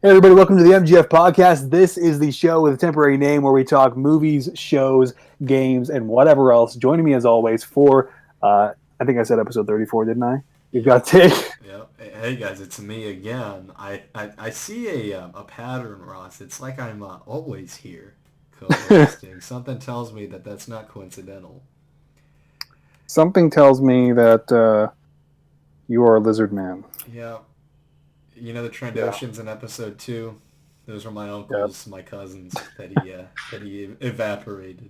Hey everybody, welcome to the MGF Podcast. This is the show with a temporary name where we talk movies, shows, games, and whatever else. Joining me as always for, I think I said episode 34, didn't I? We've got Tate. Yep. Hey guys, it's me again. I see a pattern, Ross. It's like I'm always here co-hosting. Something tells me that that's not coincidental. Something tells me that you are a lizard man. Yeah. You know the Yeah. Trandoshans in episode 2? Those are my Yep. uncles, my cousins that he evaporated,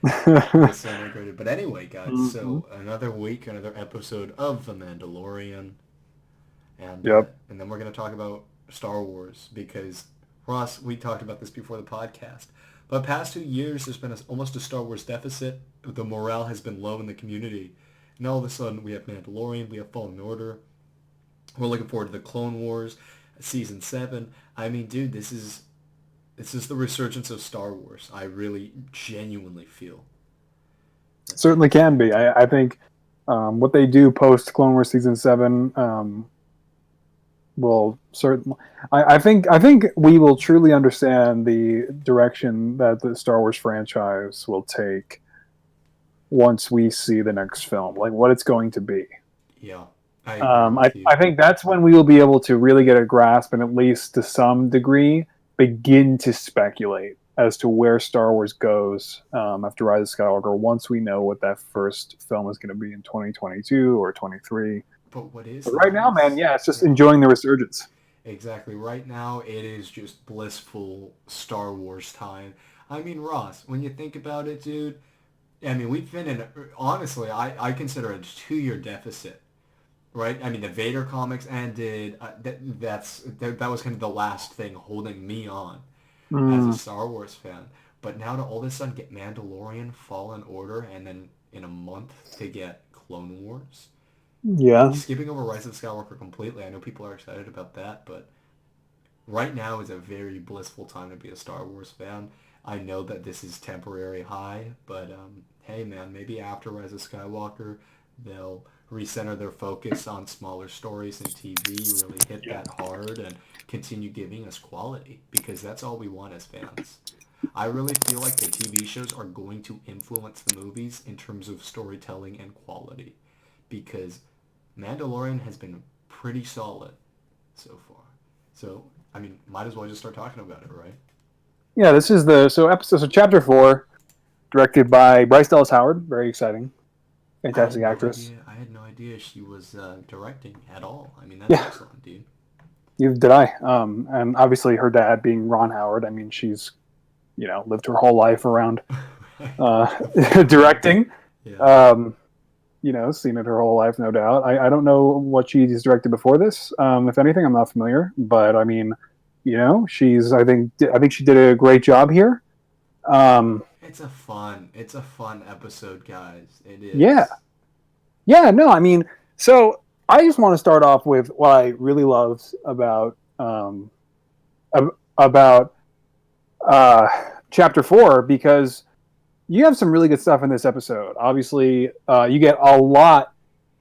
disintegrated. But anyway, guys, Mhm. so another week, another episode of The Mandalorian. And Yep. and then we're going to talk about Star Wars because Ross, we talked about this before the podcast. But past 2 years, there's been almost a Star Wars deficit. The morale has been low in the community, and all of a sudden we have Mandalorian, we have Fallen Order. We're looking forward to the Clone Wars, season 7. I mean, dude, this is the resurgence of Star Wars. I really genuinely feel. Certainly can be. I think what they do post Clone Wars season 7 will certainly. I think we will truly understand the direction that the Star Wars franchise will take once we see the next film, like what it's going to be. Yeah, I agree I, with you. I think that's when we will be able to really get a grasp and at least to some degree begin to speculate as to where Star Wars goes after Rise of Skywalker once we know what that first film is going to be in 2022 or 23. But what is But right now, man, nice, yeah, it's just yeah. enjoying the resurgence. Exactly. Right now, it is just blissful Star Wars time. I mean, Ross, when you think about it, dude, I mean, we've been in, honestly, I consider it a 2-year deficit, right? I mean, the Vader comics ended. That was kind of the last thing holding me on as a Mm, Star Wars fan. But now to all of a sudden get Mandalorian, Fallen Order, and then in a month to get Clone Wars. yeah, Skipping over Rise of Skywalker completely, I know people are excited about that, but right now is a very blissful time to be a Star Wars fan. I know that this is temporary high, but hey man, maybe after Rise of Skywalker, they'll recenter their focus on smaller stories and TV, really hit yeah. that hard and continue giving us quality because that's all we want as fans. I really feel like the TV shows are going to influence the movies in terms of storytelling and quality because Mandalorian has been pretty solid so far. So, I mean, might as well just start talking about it, right? Yeah, this is so chapter 4, directed by Bryce Dallas Howard. Very exciting, I had fantastic no actress. idea. I had no idea she was directing at all. I mean, that's Yeah, excellent, dude. did I? And obviously her dad being Ron Howard. I mean, she's lived her whole life around uh, directing. Yeah. Um, seen it her whole life, no doubt. I don't know what she's directed before this. If anything, I'm not familiar. But I mean, she's. I think she did a great job here. Um, It's a fun episode, guys. It yeah, is. yeah. No, I mean, so I just want to start off with what I really loved about uh, chapter 4 because you have some really good stuff in this episode. Obviously, you get a lot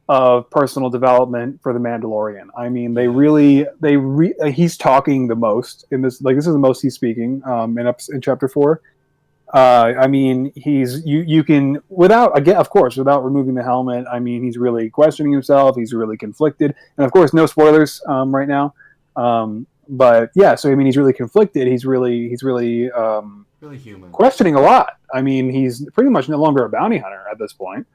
of personal development for the Mandalorian. I mean, Yes. he's talking the most in this. Like, this is the most he's speaking in chapter 4. I mean, you can without again, of course, without removing the helmet. I mean, he's really questioning himself. He's really conflicted, and of course, no spoilers right now. But yeah, so I mean, he's really conflicted. He's really Really human. questioning a lot. I mean, he's pretty much no longer a bounty hunter at this point.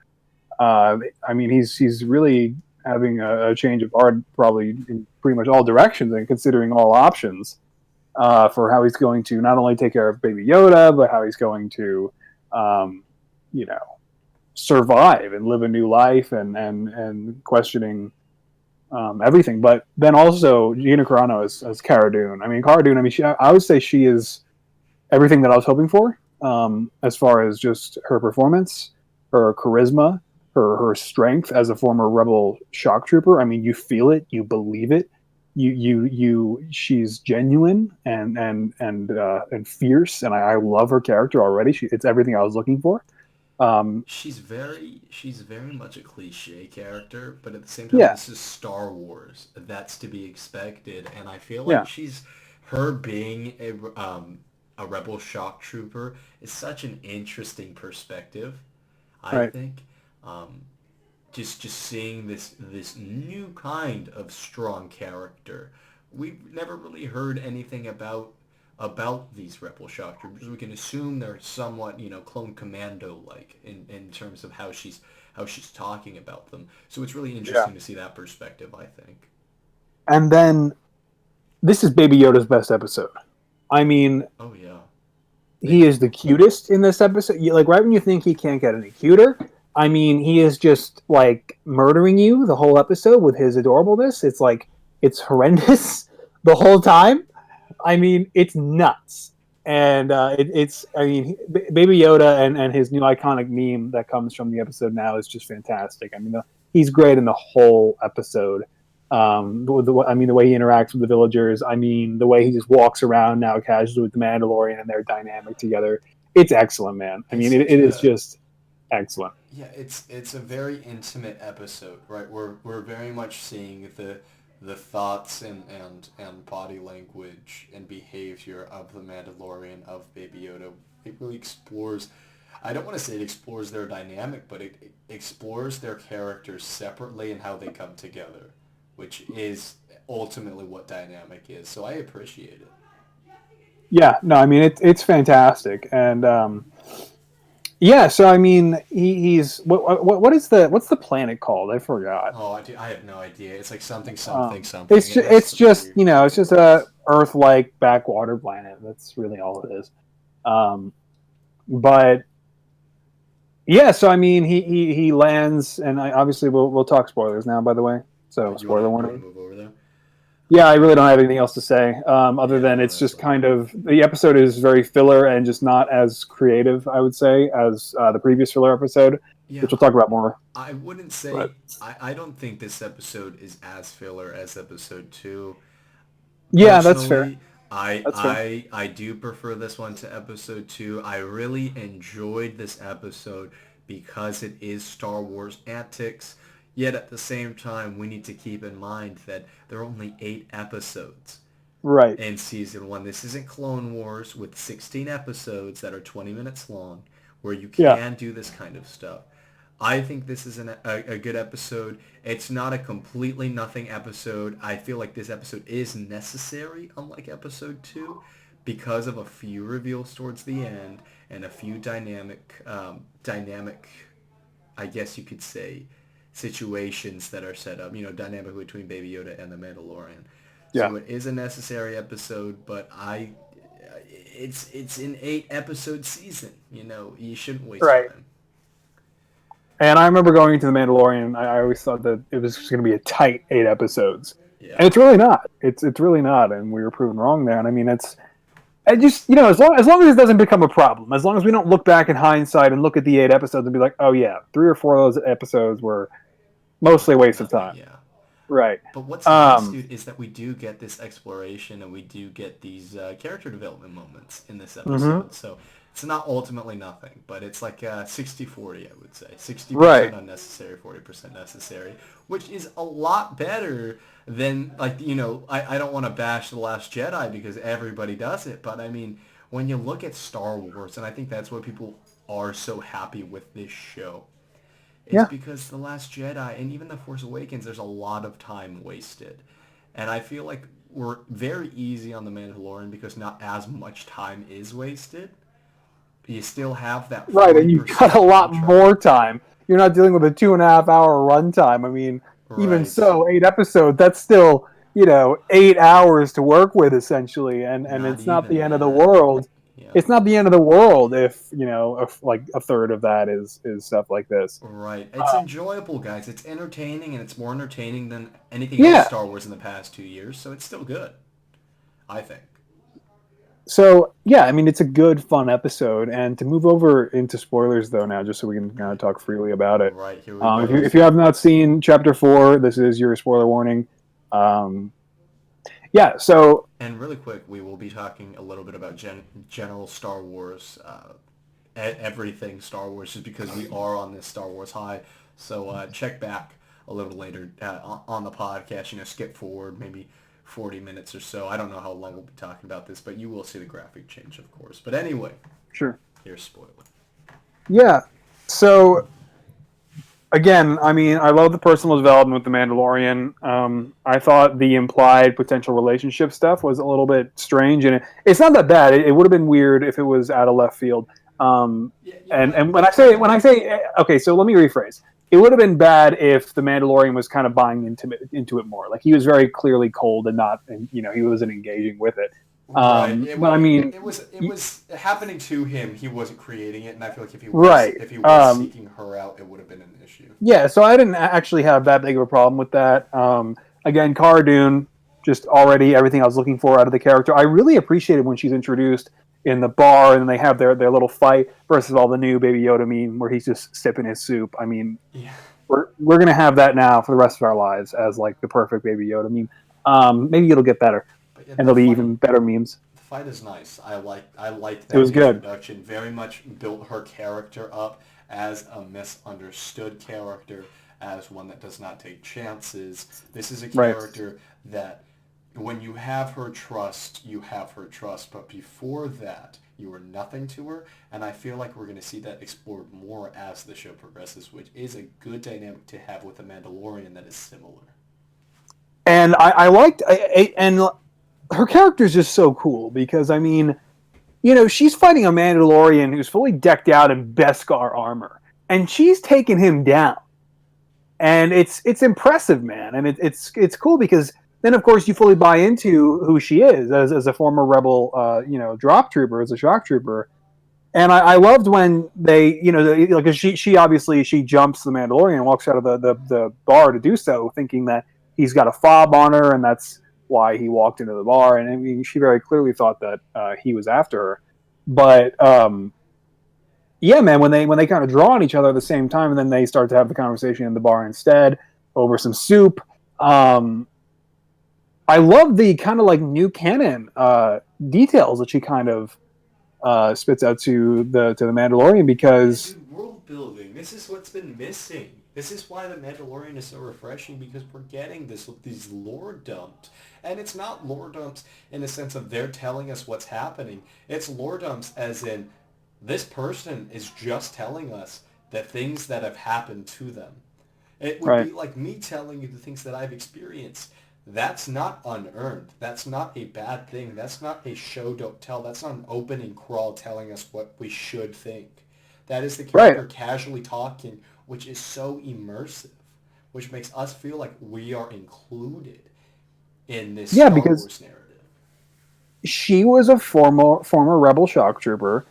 I mean, he's really having a change of heart, probably in pretty much all directions, and considering all options for how he's going to not only take care of Baby Yoda, but how he's going to, um, you know, survive and live a new life, and questioning everything. But then also Gina Carano as Cara Dune. I mean, Cara Dune. I mean, I would say she is everything that I was hoping for, as far as just her performance, her charisma, her strength as a former rebel shock trooper. I mean, you feel it, you believe it. She's genuine and fierce, and I love her character already. It's everything I was looking for. Um, She's very much a cliche character, but at the same time, yeah, this is Star Wars. That's to be expected, and I feel like yeah, she's her being a rebel shock trooper is such an interesting perspective, I Right. think. Um, just seeing this new kind of strong character. We've never really heard anything about these rebel shock troopers. We can assume they're somewhat, clone commando like in terms of how she's talking about them. So it's really Yeah. interesting to see that perspective, I think. And then this is Baby Yoda's best episode. I mean, Oh yeah. he is the cutest in this episode. Like right when you think he can't get any cuter, I mean, he is just like murdering you the whole episode with his adorableness. It's like it's horrendous the whole time. I mean, it's nuts. And it's, I mean, Baby Yoda and his new iconic meme that comes from the episode now is just fantastic. I mean, he's great in the whole episode. I mean, the way he interacts with the villagers. I mean, the way he just walks around now casually with the Mandalorian and their dynamic together. It's excellent, man. I It's mean, such it is a just excellent. Yeah, it's a very intimate episode, right? We're very much seeing the thoughts and body language and behavior of the Mandalorian, of Baby Yoda. It really explores. I don't want to say it explores their dynamic, but it explores their characters separately and how they come together, which is ultimately what dynamic is. So I appreciate it. Yeah, no, I mean, it's fantastic. And yeah, so I mean, he's what's the planet called? I forgot. Oh, I have no idea. It's like something, something, Um, something. It has it's some just weird it's just names. a Earth-like backwater planet. That's really all it is. Um, but yeah, so I mean, he lands, and obviously we'll talk spoilers now. By the way, so You wanna spoiler you wanna warning. move over there? Yeah, I really don't have anything else to say other Yeah, than no, it's that's just fine. kind of the episode is very filler and just not as creative, I would say, as the previous filler episode, which Yeah, we'll talk about more. I wouldn't But say I don't think this episode is as filler as episode two. yeah, that's fair. Personally, I That's fair. I I do prefer this one to episode two. I really enjoyed this episode because it is Star Wars antics. Yet at the same time, we need to keep in mind that there are only 8 episodes Right. in season one. This isn't Clone Wars with 16 episodes that are 20 minutes long where you Yeah. can do this kind of stuff. I think this is a good episode. It's not a completely nothing episode. I feel like this episode is necessary, unlike episode 2, because of a few reveals towards the end and a few dynamic, I guess you could say, situations that are set up, dynamic between Baby Yoda and the Mandalorian. Yeah. So it is a necessary episode, but it's an 8 episode season. You shouldn't waste Right. time. And I remember going into the Mandalorian. I always thought that it was going to be a tight 8 episodes, Yeah. and it's really not. It's really not, and we were proven wrong there. And I mean, it's I just as long as it doesn't become a problem, as long as we don't look back in hindsight and look at the 8 episodes and be like, oh yeah, 3 or 4 of those episodes were mostly a waste of Nothing, time. yeah. Right. But what's nice, Um. dude, is that we do get this exploration and we do get these character development moments in this Hmm. episode. So it's not ultimately nothing, but it's like 60-40, I would say. 60% Right. unnecessary, 40% necessary, which is a lot better than, like, I don't want to bash The Last Jedi because everybody does it, but I mean, when you look at Star Wars, and I think that's why people are so happy with this show, is Yeah. because The Last Jedi and even The Force Awakens, there's a lot of time wasted. And I feel like we're very easy on The Mandalorian because not as much time is wasted. But you still have that Right, and you've got 40% a lot contract. more time. You're not dealing with a 2.5 hour runtime. I mean, even Right. so, 8 episodes, that's still, 8 hours to work with essentially. And Not it's not the even end of the that. world. Yeah. It's not the end of the world if, if like a third of that is stuff like this. Right. It's enjoyable, guys. It's entertaining, and it's more entertaining than anything else Yeah. Star Wars in the past 2 years, so it's still good, I think. So, yeah, I mean, it's a good, fun episode. And to move over into spoilers, though, now, just so we can kind of talk freely about it. Right, here we If go. you, if you have not seen Chapter 4, this is your spoiler warning. Um, yeah, so And really quick, we will be talking a little bit about general Star Wars, everything Star Wars, just because we are on this Star Wars high. So check back a little later on the podcast. Skip forward maybe 40 minutes or so. I don't know how long we'll be talking about this, but you will see the graphic change, of course. But anyway, Sure. here's spoiler. Yeah. So again, I mean, I love the personal development with the Mandalorian. I thought the implied potential relationship stuff was a little bit strange, and it's not that bad. It would have been weird if it was out of left field. And when I say okay, so let me rephrase. It would have been bad if the Mandalorian was kind of buying into it more. Like he was very clearly cold and not, and he wasn't engaging with it. But I mean, it was happening to him. He wasn't creating it, and I feel like if he was seeking her out, it would have been an issue. Yeah, so I didn't actually have that big of a problem with that. Again, Cara Dune, just already everything I was looking for out of the character. I really appreciated when she's introduced in the bar and they have their little fight versus all the new Baby Yoda meme where he's just sipping his soup. I mean, yeah. We're gonna have that now for the rest of our lives as like the perfect Baby Yoda meme. Maybe it'll get better, and there'll be even better memes. The fight is nice. I liked that it was introduction. Good. Very much built her character up as a misunderstood character, as one that does not take chances. This is a character that when you have her trust, you have her trust. But before that, you are nothing to her. And I feel like we're going to see that explored more as the show progresses, which is a good dynamic to have with a Mandalorian that is similar. And I liked, and her character is just so cool because, I mean, she's fighting a Mandalorian who's fully decked out in Beskar armor, and she's taking him down. And it's impressive, man. And it's cool because then, of course, you fully buy into who she is as a former rebel, drop trooper, as a shock trooper. And I loved when they, because she obviously she jumps the Mandalorian and walks out of the bar to do so, thinking that he's got a fob on her, and that's why he walked into the bar. And I mean, she very clearly thought that he was after her. But yeah, man, when they kind of draw on each other at the same time, and then they start to have the conversation in the bar instead over some soup. I love the kind of like new canon details that she kind of spits out to the Mandalorian because world building. This is what's been missing. This is why the Mandalorian is so refreshing, because we're getting these lore dumps. And it's not lore dumps in the sense of they're telling us what's happening. It's lore dumps as in this person is just telling us the things that have happened to them. It would be like me telling you the things that I've experienced. That's not unearned. That's not a bad thing. That's not a show don't tell. That's not an opening crawl telling us what we should think. That is the character casually talking, which is so immersive, which makes us feel like we are included in this Star Wars narrative. She was a former rebel shock trooper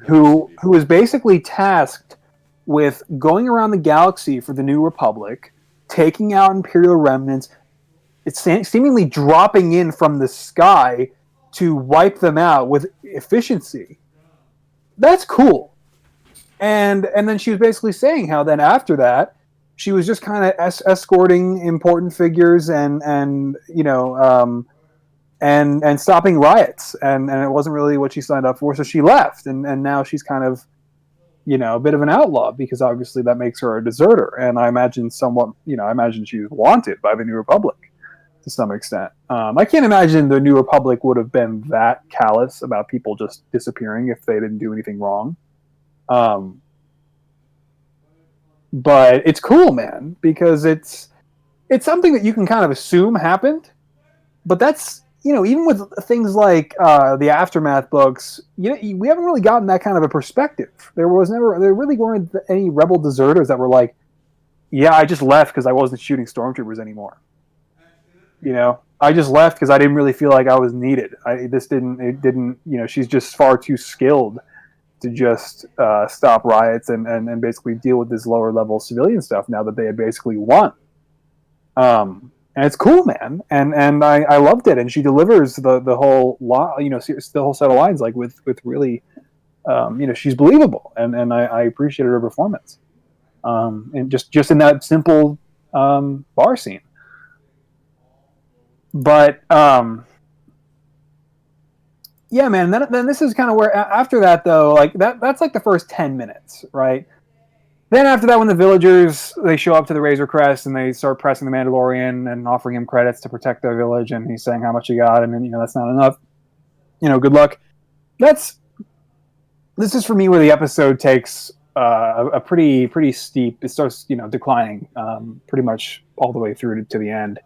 who was basically tasked with going around the galaxy for the New Republic, taking out Imperial remnants. It's seemingly dropping in from the sky to wipe them out with efficiency. That's cool. And then she was basically saying how then after that, she was just kind of escorting important figures and stopping riots. And it wasn't really what she signed up for. So she left. And now she's kind of, a bit of an outlaw because obviously that makes her a deserter. And I imagine she's wanted by the New Republic to some extent. I can't imagine the New Republic would have been that callous about people just disappearing if they didn't do anything wrong. But it's cool, man, because it's something that you can kind of assume happened. But that's, even with things like the Aftermath books, we haven't really gotten that kind of a perspective. There really weren't any rebel deserters that were like, yeah, I just left because I wasn't shooting stormtroopers anymore. I just left because I didn't really feel like I was needed. She's just far too skilled to just stop riots and basically deal with this lower level civilian stuff now that they had basically won. And it's cool, man. And I loved it. And she delivers the whole the whole set of lines like with really, she's believable. And I appreciated her performance. And just in that simple bar scene. But yeah, man. Then this is kind of where after that though, like that's like the first 10 minutes, right? Then after that, when the villagers, they show up to the Razor Crest and they start pressing the Mandalorian and offering him credits to protect their village, and he's saying how much he got, and then, that's not enough. Good luck. This is for me where the episode takes a pretty steep. It starts declining pretty much all the way through to the end.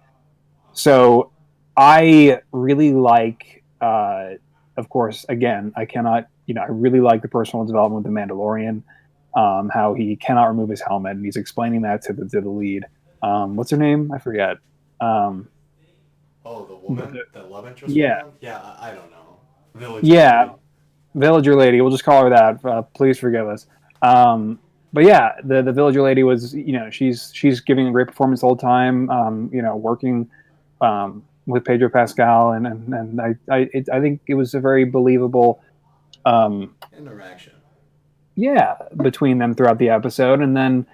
So I really like, of course, again, I really like the personal development with the Mandalorian. How he cannot remove his helmet, and he's explaining that to the lead. What's her name? I forget. The woman, the love interest. Yeah, woman? Yeah. I don't know. Villager lady. We'll just call her that. Please forgive us. But yeah, the villager lady was, she's giving a great performance the whole time. Working with Pedro Pascal, and I think it was a very believable interaction. Yeah, between them throughout the episode. And then,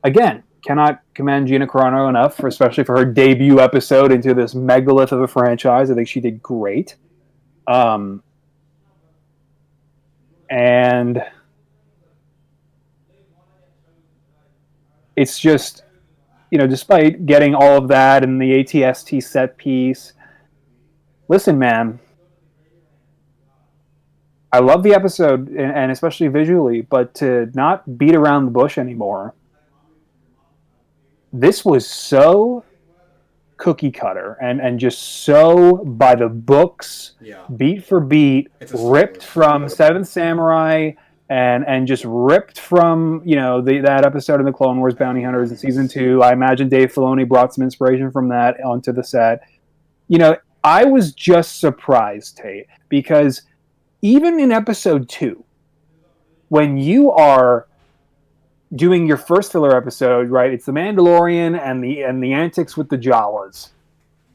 again, cannot commend Gina Carano enough, especially for her debut episode into this megalith of a franchise. I think she did great. And it's just, despite getting all of that and the ATST set piece, listen, man, I love the episode, and especially visually, but to not beat around the bush anymore, this was so cookie cutter and just so by the books, beat for beat, ripped from Seventh Samurai and just ripped from, that episode of the Clone Wars Bounty Hunters in season 2. I imagine Dave Filoni brought some inspiration from that onto the set. I was just surprised, Tate, because even in episode 2, when you are doing your first filler episode, right? It's the Mandalorian and the antics with the Jawas,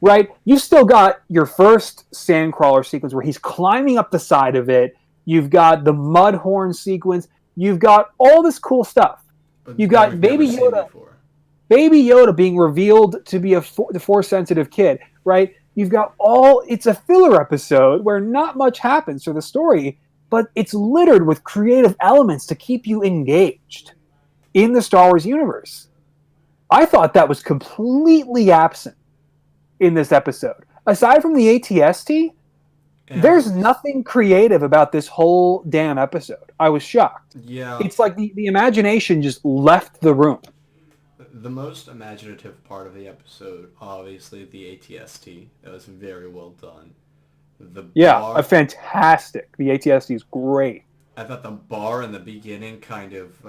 right? You still got your first sandcrawler sequence where he's climbing up the side of it. You've got the Mudhorn sequence. You've got all this cool stuff. You've got Baby Yoda being revealed to be the Force-sensitive kid, right? You've got it's a filler episode where not much happens to the story, but it's littered with creative elements to keep you engaged in the Star Wars universe. I thought that was completely absent in this episode. Aside from the ATST, there's nothing creative about this whole damn episode. I was shocked. Yeah. It's like the imagination just left the room. The most imaginative part of the episode, obviously, the ATST. That was very well done. Fantastic. The ATST is great. I thought the bar in the beginning kind of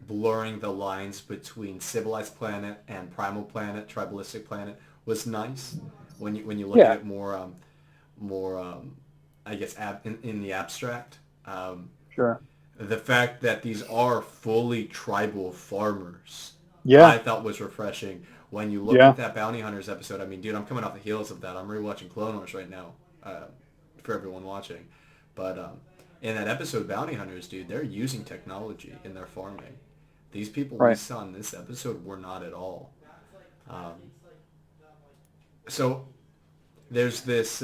blurring the lines between civilized planet and primal planet, tribalistic planet, was nice. When you look at it more, I guess, in the abstract. Sure. The fact that these are fully tribal farmers, I thought was refreshing. When you look at that Bounty Hunters episode, I mean, dude, I'm coming off the heels of that. I'm rewatching Clone Wars right now, for everyone watching. But in that episode, Bounty Hunters, dude, they're using technology in their farming. These people we saw in this episode were not at all. So there's this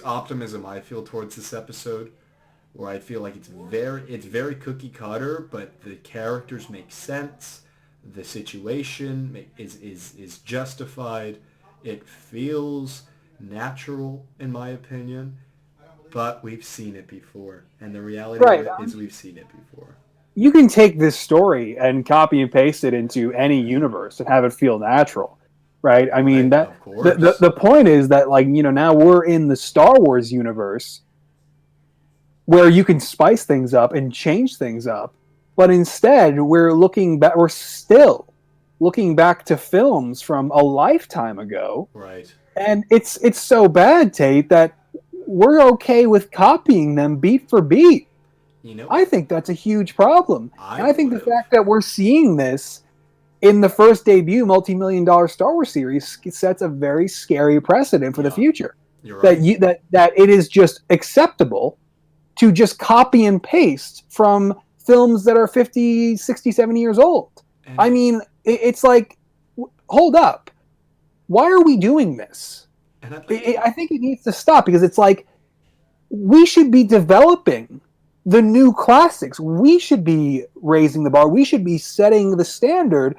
optimism I feel towards this episode, where I feel like it's very cookie cutter, but the characters make sense. The situation is justified. It feels natural, in my opinion, but we've seen it before, and the reality of it is we've seen it before. You can take this story and copy and paste it into any universe and have it feel natural, right? I mean, the point is that, like, now we're in the Star Wars universe where you can spice things up and change things up, but instead we're still looking back to films from a lifetime ago, right? And it's so bad, Tate, that we're okay with copying them beat for beat. I think that's a huge problem. I think the fact that we're seeing this in the first debut multi-million-dollar Star Wars series sets a very scary precedent for the future. You're right. That it is just acceptable to just copy and paste from films that are 50, 60, 70 years old. I mean, it's like, hold up. Why are we doing this? I think it needs to stop, because it's like, we should be developing the new classics. We should be raising the bar. We should be setting the standard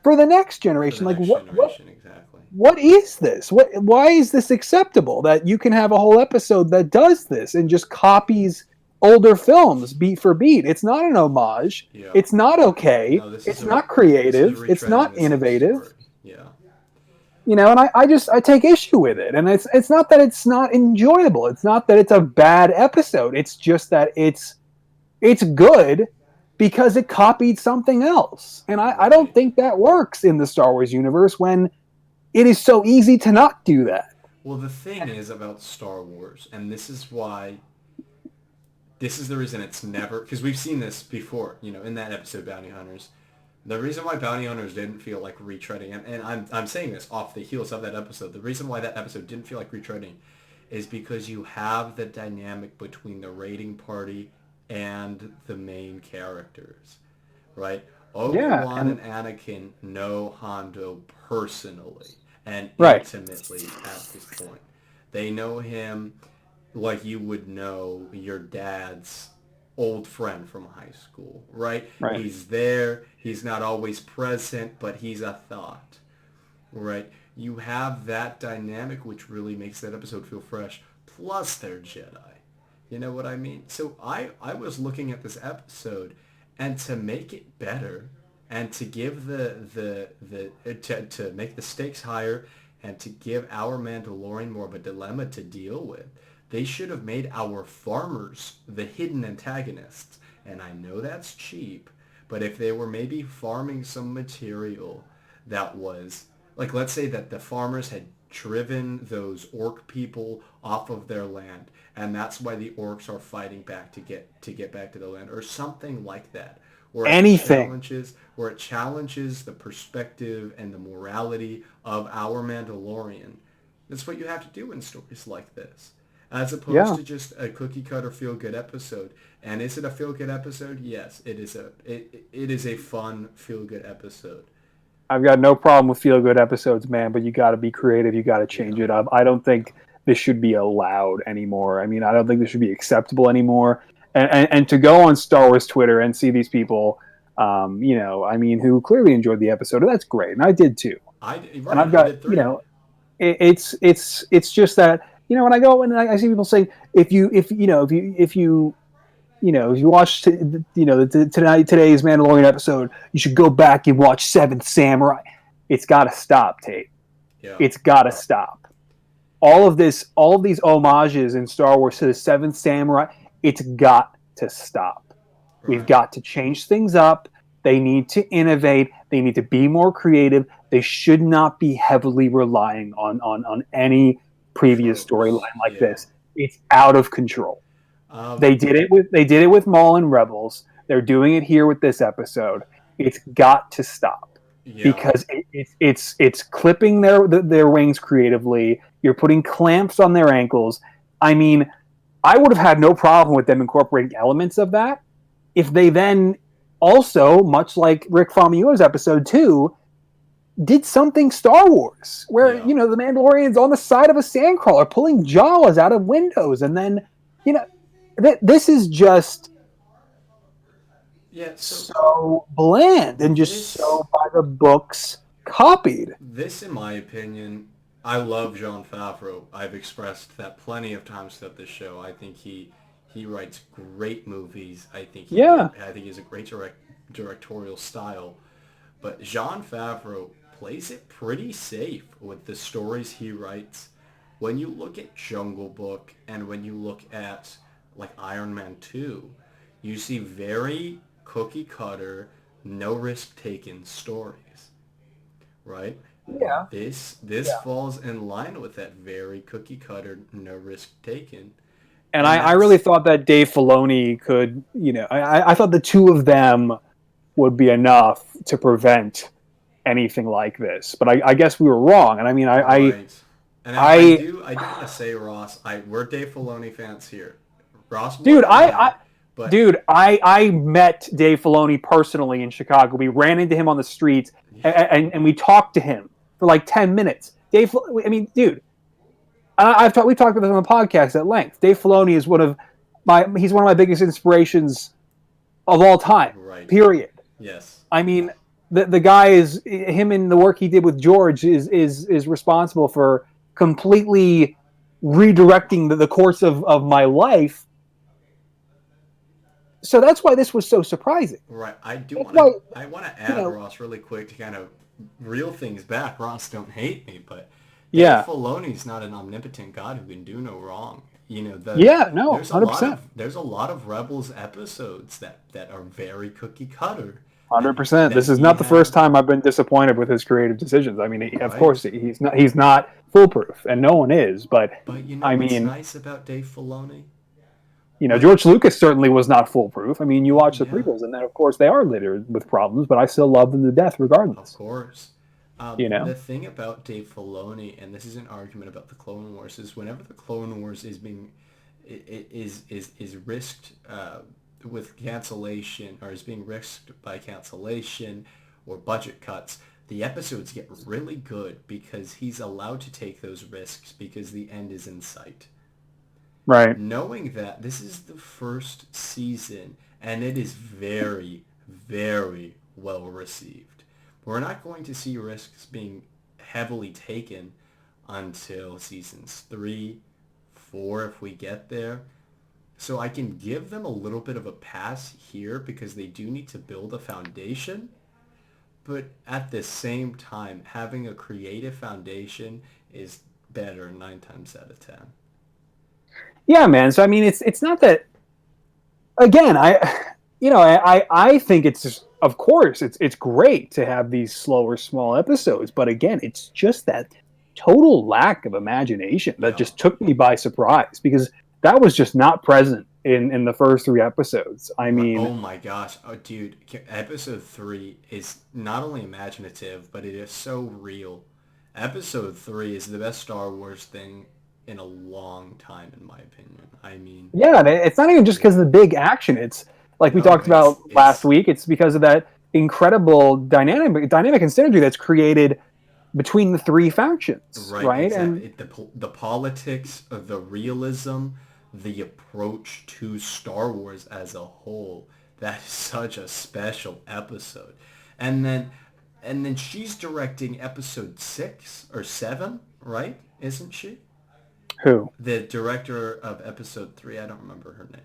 for the next generation. For the next generation, exactly. What is this? Why is this acceptable that you can have a whole episode that does this and just copies older films beat for beat? It's not an homage. Yeah. It's not okay. No, it's not creative. It's not innovative. Yeah. You know, and I take issue with it. And it's not that it's not enjoyable. It's not that it's a bad episode. It's just that it's good because it copied something else. And I don't think that works in the Star Wars universe when it is so easy to not do that. Well, the thing is about Star Wars, and this is the reason it's never, because we've seen this before, you know, in that episode, Bounty Hunters. The reason why Bounty Hunters didn't feel like retreading, and I'm saying this off the heels of that episode, the reason why that episode didn't feel like retreading is because you have the dynamic between the raiding party and the main characters, right? Obi-Wan and Anakin know Hondo personally and intimately at this point. They know him like you would know your dad's old friend from high school, right? He's there. He's not always present, but he's a thought, right? You have that dynamic, which really makes that episode feel fresh. Plus, they're Jedi. You know what I mean? So I was looking at this episode, and to make it better, and to give to make the stakes higher, and to give our Mandalorian more of a dilemma to deal with, they should have made our farmers the hidden antagonists. And I know that's cheap, but if they were maybe farming some material that was, like, let's say that the farmers had driven those orc people off of their land, and that's why the orcs are fighting back to get back to the land, or something like that. Where it challenges the perspective and the morality of our Mandalorian. That's what you have to do in stories like this, as opposed to just a cookie cutter feel good episode. And is it a feel good episode? Yes, it is it is a fun feel good episode. I've got no problem with feel good episodes, man, but you got to be creative. You got to change it up. I don't think this should be allowed anymore. I mean, I don't think this should be acceptable anymore. And to go on Star Wars Twitter and see these people, you know, I mean, who clearly enjoyed the episode, that's great, and I did too. And I've got, you know, it's just that, you know, when I go and I see people saying, if you watch today's Mandalorian episode, you should go back and watch Seventh Samurai. It's got to stop, Tate. Yeah. It's got to stop. All of these homages in Star Wars to the Seventh Samurai, it's got to stop. Right. We've got to change things up. They need to innovate. They need to be more creative. They should not be heavily relying on any previous storyline like this. It's out of control. They did it with Maul and Rebels. They're doing it here with this episode. It's got to stop because it's clipping their wings creatively. You're putting clamps on their ankles. I mean, I would have had no problem with them incorporating elements of that if they then also, much like Rick Famuyiwa's episode 2, did something Star Wars where you know the Mandalorian's on the side of a sandcrawler pulling Jawas out of windows, and then you know. This is just so bland and just so by the books copied. This, in my opinion, I love Jon Favreau. I've expressed that plenty of times throughout this show. I think he writes great movies. I think he has a great directorial style. But Jon Favreau plays it pretty safe with the stories he writes. When you look at Jungle Book and when you look at like Iron Man 2, you see very cookie cutter, no risk taken stories, right? Yeah. This falls in line with that very cookie cutter, no risk taken. And I really thought that Dave Filoni could, you know, I thought the two of them would be enough to prevent anything like this. But I guess we were wrong. And I mean, I do want to say, Ross, we're Dave Filoni fans here. Ross, dude, I met Dave Filoni personally in Chicago. We ran into him on the street and we talked to him for like 10 minutes. Dave, I mean, dude, we've talked about this on the podcast at length. Dave Filoni is one of he's one of my biggest inspirations of all time. Right. Period. Yes. I mean, the guy is him, and the work he did with George is responsible for completely redirecting the course of my life. So that's why this was so surprising. Right. I want to add, Ross, really quick to kind of reel things back. Ross, don't hate me, but Dave Filoni's not an omnipotent God who can do no wrong. You know, there's 100%. There's a lot of Rebels episodes that are very cookie cutter. 100%. This is not the first time I've been disappointed with his creative decisions. I mean, of course, he's not foolproof, and no one is. But you know what's nice about Dave Filoni? You know, George Lucas certainly was not foolproof. I mean, you watch the prequels, and then, of course, they are littered with problems, but I still love them to death regardless. Of course. You know? The thing about Dave Filoni, and this is an argument about the Clone Wars, is whenever the Clone Wars is being is risked with cancellation, or is being risked by cancellation or budget cuts, the episodes get really good because he's allowed to take those risks because the end is in sight. Right. Knowing that this is the first season and it is very, very well received. We're not going to see risks being heavily taken until seasons 3, 4 if we get there. So I can give them a little bit of a pass here because they do need to build a foundation. But at the same time, having a creative foundation is better 9 times out of 10. Yeah, man. So I mean, it's not that. Again, I think it's just, of course it's great to have these slower, small episodes, but again, it's just that total lack of imagination that just took me by surprise because that was just not present in the first 3 episodes. I mean, oh my gosh, dude, episode 3 is not only imaginative, but it is so real. Episode 3 is the best Star Wars thing in a long time, in my opinion. I mean, yeah, it's not even just because of the big action. It's like we talked about last week. It's because of that incredible dynamic and synergy that's created between the 3 factions, right? Exactly. And the politics, the realism, the approach to Star Wars as a whole. That is such a special episode. And then she's directing episode 6 or 7, right? Isn't she? Who? The director of episode 3. I don't remember her name.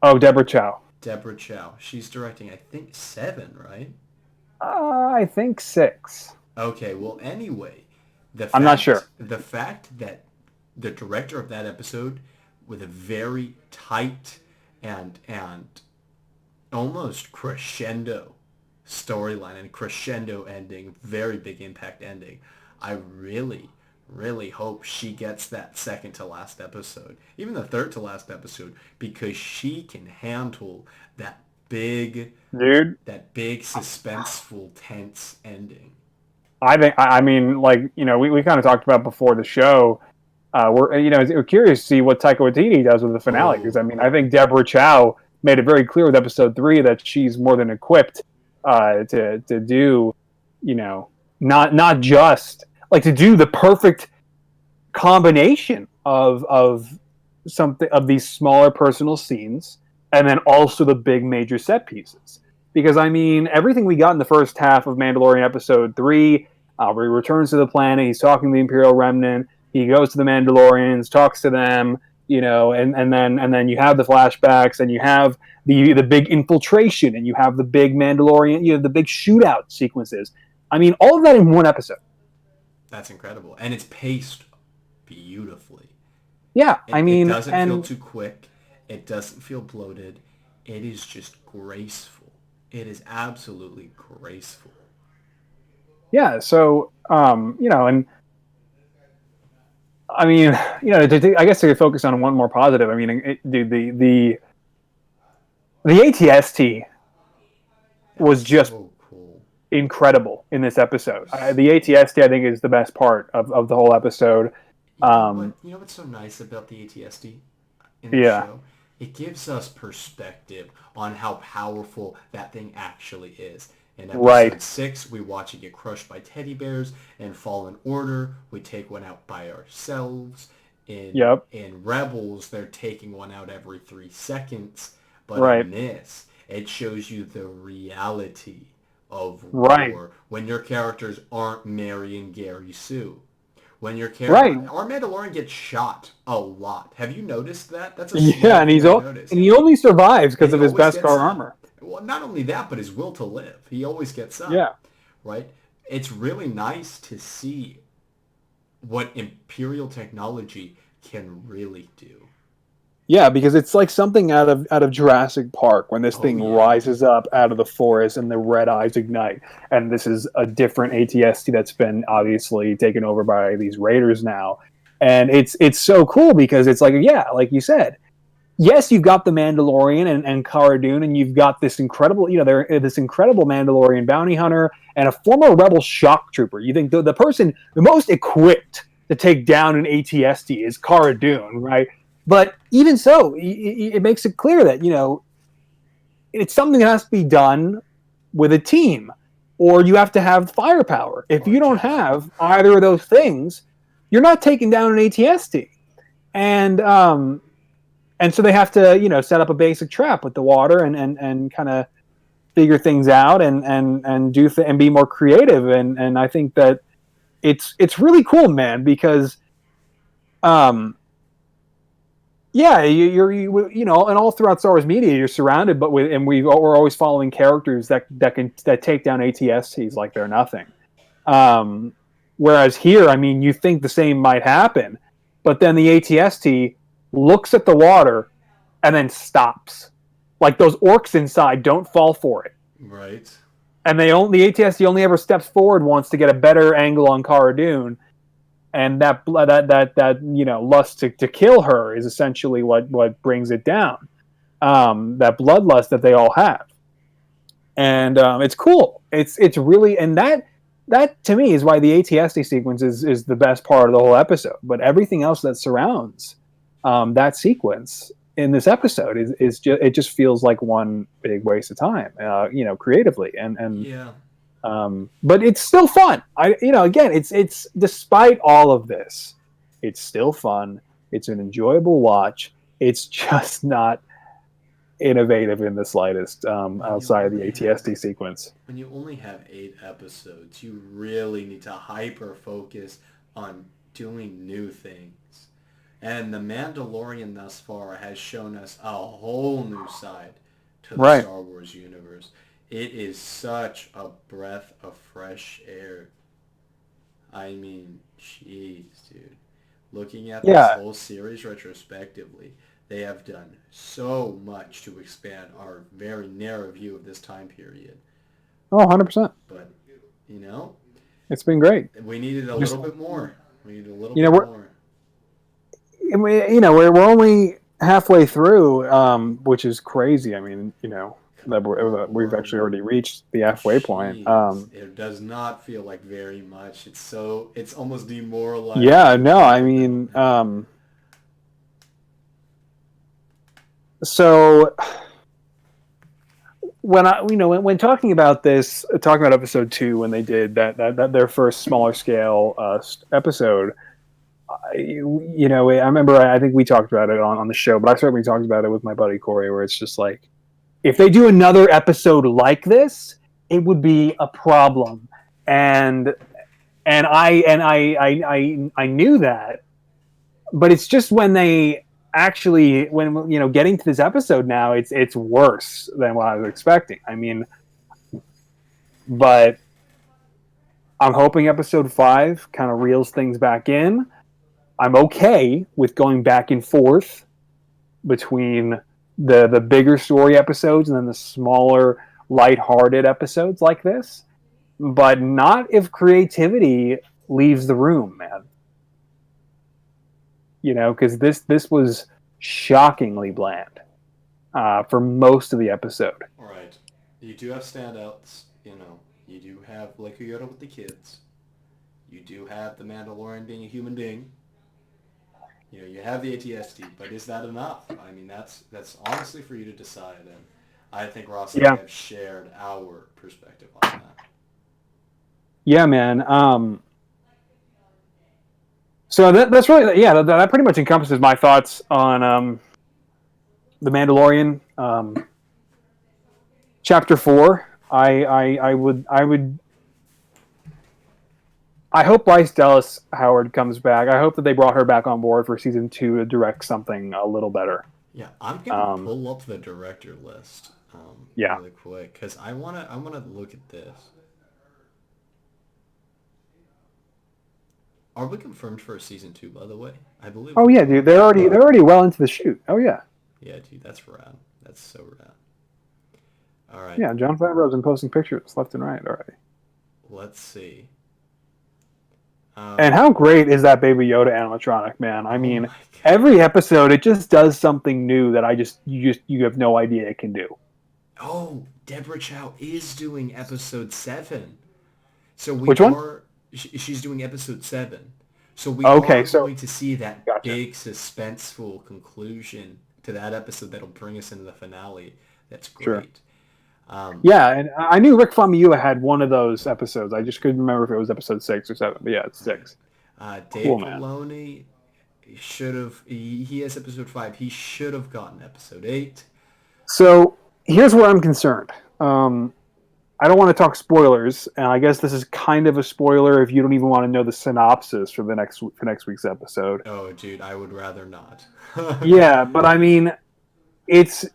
Oh, Deborah Chow. Deborah Chow. She's directing, I think, 7, right? I think 6. Okay, well, anyway. I'm not sure. The fact that the director of that episode, with a very tight and almost crescendo storyline and crescendo ending, very big impact ending, I really hope she gets that second to last episode, even the third to last episode, because she can handle that big suspenseful, tense ending. I mean, like, you know, we kind of talked about before the show. We're curious to see what Taika Waititi does with the finale, because I mean, I think Deborah Chow made it very clear with episode 3 that she's more than equipped to do, you know, not just like to do the perfect combination of something of these smaller personal scenes and then also the big major set pieces. Because I mean, everything we got in the first half of Mandalorian episode 3, where he returns to the planet, he's talking to the Imperial Remnant, he goes to the Mandalorians, talks to them, you know, and then you have the flashbacks, and you have the big infiltration, and you have the big Mandalorian, you know, the big shootout sequences. I mean, all of that in one episode. That's incredible, and it's paced beautifully. Yeah, it doesn't feel too quick. It doesn't feel bloated. It is just graceful. It is absolutely graceful. Yeah, so you know, and I mean, you know, I guess to focus on one more positive. I mean, the ATST was just so cool, incredible in this episode. The ATST, I think, is the best part of the whole episode. You know what's so nice about the ATST in the show? It gives us perspective on how powerful that thing actually is. In episode 6, we watch it get crushed by teddy bears. In Fallen Order, we take one out by ourselves. In Rebels, they're taking one out every 3 seconds. But Right. in this, it shows you the reality of Right. war when your characters aren't Mary and Gary Sue. When your Right. our Mandalorian gets shot a lot. Have you noticed that? That's a Yeah, small thing I noticed. and he only survives because And of he his always Beskar gets up. armor. Well, not only that, but his will to live. He always gets up. Yeah. Right? It's really nice to see what Imperial technology can really do. Yeah, because it's like something out of Jurassic Park when this thing rises up out of the forest and the red eyes ignite. And this is a different ATST that's been obviously taken over by these raiders now. And it's so cool because it's like, yeah, like you said, yes, you've got the Mandalorian and Cara Dune, and you've got this incredible, this incredible Mandalorian bounty hunter and a former rebel shock trooper. You think the person the most equipped to take down an ATST is Cara Dune, right? But even so, it makes it clear that, it's something that has to be done with a team, or you have to have firepower. If you don't have either of those things, you're not taking down an ATST. And so they have to, set up a basic trap with the water and kind of figure things out and do and be more creative. And I think that it's really cool, man, because yeah, and all throughout Star Wars media, you're surrounded, we're always following characters that take down ATSTs like they're nothing. Whereas here, I mean, you think the same might happen, but then the ATST looks at the water and then stops. Like those orcs inside don't fall for it. Right. And the ATST only ever steps forward once to get a better angle on Cara Dune. And that lust to kill her is essentially what brings it down. That bloodlust that they all have, and it's cool. It's really, and that to me is why the ATST sequence is the best part of the whole episode. But everything else that surrounds that sequence in this episode it just feels like one big waste of time, creatively and yeah. But it's still fun. Again, it's despite all of this, it's still fun. It's an enjoyable watch. It's just not innovative in the slightest, outside of the ATST sequence. When you only have 8 episodes, you really need to hyper focus on doing new things. And The Mandalorian thus far has shown us a whole new side to the Star Wars universe. It is such a breath of fresh air. I mean, jeez, dude. Looking at this whole series retrospectively, they have done so much to expand our very narrow view of this time period. Oh, 100%. But, it's been great. We needed a little bit more. We needed a little bit more. We're only halfway through, which is crazy. I mean, that we've actually already reached the halfway point. It does not feel like very much. It's almost demoralizing. Yeah, no, I mean, so when talking about episode 2, when they did that their first smaller scale episode, I remember, I think we talked about it on the show, but I certainly talked about it with my buddy Corey, where it's just like, if they do another episode like this, it would be a problem. And I knew that, but it's just when they actually, getting to this episode now, it's worse than what I was expecting. I mean, but I'm hoping episode 5 kind of reels things back in. I'm okay with going back and forth between the bigger story episodes and then the smaller, lighthearted episodes like this, but not if creativity leaves the room, man. Because this was shockingly bland for most of the episode. All right, you do have standouts. You do have Lake Yoda with the kids. You do have the Mandalorian being a human being. You have the ATST, but is that enough? I mean, that's honestly for you to decide, and I think Ross and I have shared our perspective on that. Yeah, man. So that's really, that pretty much encompasses my thoughts on the Mandalorian. Chapter 4. I hope Bryce Dallas Howard comes back. I hope that they brought her back on board for season 2 to direct something a little better. Yeah, I'm gonna pull up the director list really quick because I wanna look at this. Are we confirmed for a season 2? By the way, I believe. Oh yeah, dude, they're already well into the shoot. Oh yeah. Yeah, dude, that's rad. That's so rad. All right. Yeah, Jon Favreau's been posting pictures left and right already. Let's see. And how great is that Baby Yoda animatronic, man? I mean, every episode it just does something new that you have no idea it can do. Oh, Deborah Chow is doing episode 7. So Which one? She's doing episode 7. So we are going to see that big suspenseful conclusion to that episode that'll bring us into the finale. That's great. Sure. Yeah, and I knew Rick Famuyiwa had one of those episodes. I just couldn't remember if it was episode 6 or 7. But yeah, it's 6. Dave Filoni should have. He has episode 5. He should have gotten episode 8. So here's where I'm concerned. I don't want to talk spoilers, and I guess this is kind of a spoiler if you don't even want to know the synopsis for next week's episode. Oh, dude, I would rather not. Yeah, but I mean, it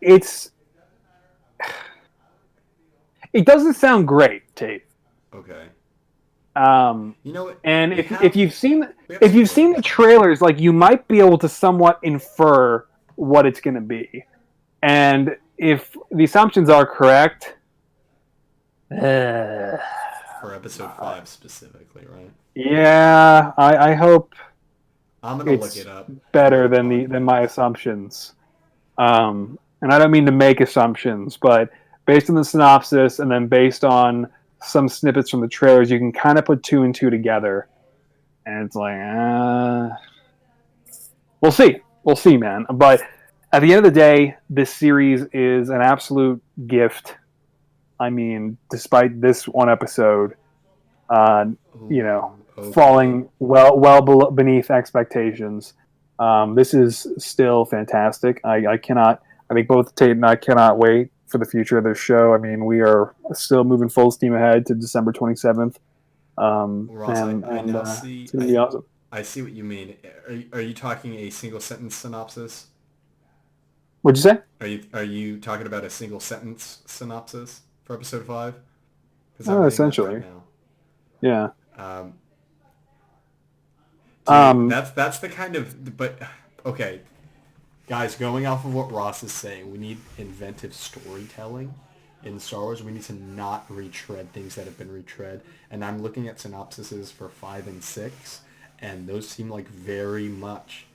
doesn't sound great, Tate. Okay. You know what? And if you've seen the trailers, like, you might be able to somewhat infer what it's going to be, and if the assumptions are correct. For episode 5 specifically, right? Yeah, I hope I'm gonna look it up. Better than my assumptions. And I don't mean to make assumptions, but based on the synopsis and then based on some snippets from the trailers, you can kind of put 2 and 2 together. And it's like, we'll see, man. But at the end of the day, this series is an absolute gift. I mean, despite this one episode, falling well beneath expectations, this is still fantastic. I think both Tate and I cannot wait for the future of this show. I mean, we are still moving full steam ahead to December 27th. Ross, it's going to be awesome. I see what you mean. Are you talking a single sentence synopsis? What'd you say? Are you talking about a single sentence synopsis for episode 5? Essentially. Right now. Yeah. That's the kind of, but okay, guys, going off of what Ross is saying, we need inventive storytelling in Star Wars. We need to not retread things that have been retread. And I'm looking at synopsises for 5 and 6, and those seem like very much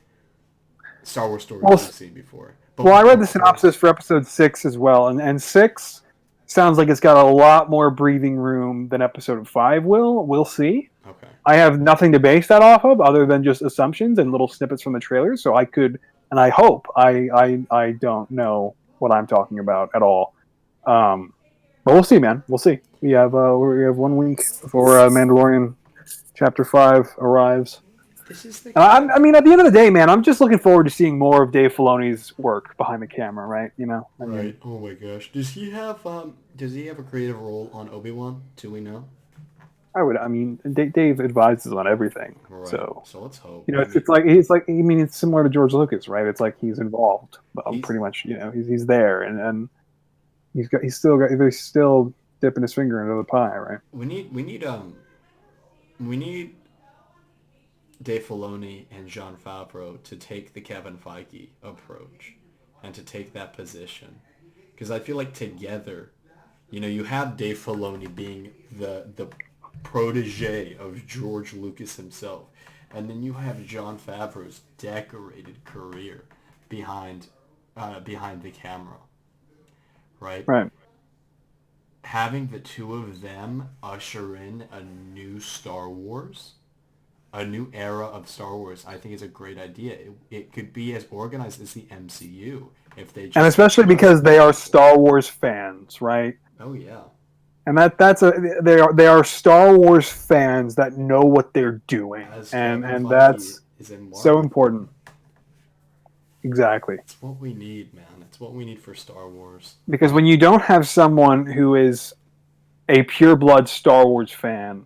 Star Wars stories we've seen before. But I read the synopsis for episode 6 as well, and 6 sounds like it's got a lot more breathing room than episode 5 will. We'll see. Okay. I have nothing to base that off of other than just assumptions and little snippets from the trailers, so I could, and I hope I don't know what I'm talking about at all. But we'll see, man. We'll see. We have 1 week before Mandalorian Chapter 5 arrives. I mean, at the end of the day, man, I'm just looking forward to seeing more of Dave Filoni's work behind the camera, right? You know. Right. Oh my gosh. Does he have a creative role on Obi-Wan? Do we know? Dave advises on everything. Right. So let's hope. You know, it's similar to George Lucas, right? It's like he's involved, but pretty much, you know, he's there, and he's still dipping his finger into the pie, right? We need Dave Filoni and Jon Favreau to take the Kevin Feige approach and to take that position, because I feel like together, you know, you have Dave Filoni being the protege of George Lucas himself, and then you have Jon Favreau's decorated career behind the camera, right? Right. Having the two of them usher in a new Star Wars, a new era of Star Wars, I think is a great idea. It could be as organized as the MCU if they just... And especially because they are Star Wars fans, right? Oh yeah. And they are Star Wars fans that know what they're doing, and that's is in marketing. So important. Exactly. It's what we need, man. It's what we need for Star Wars. Because when you don't have someone who is a pure-blood Star Wars fan,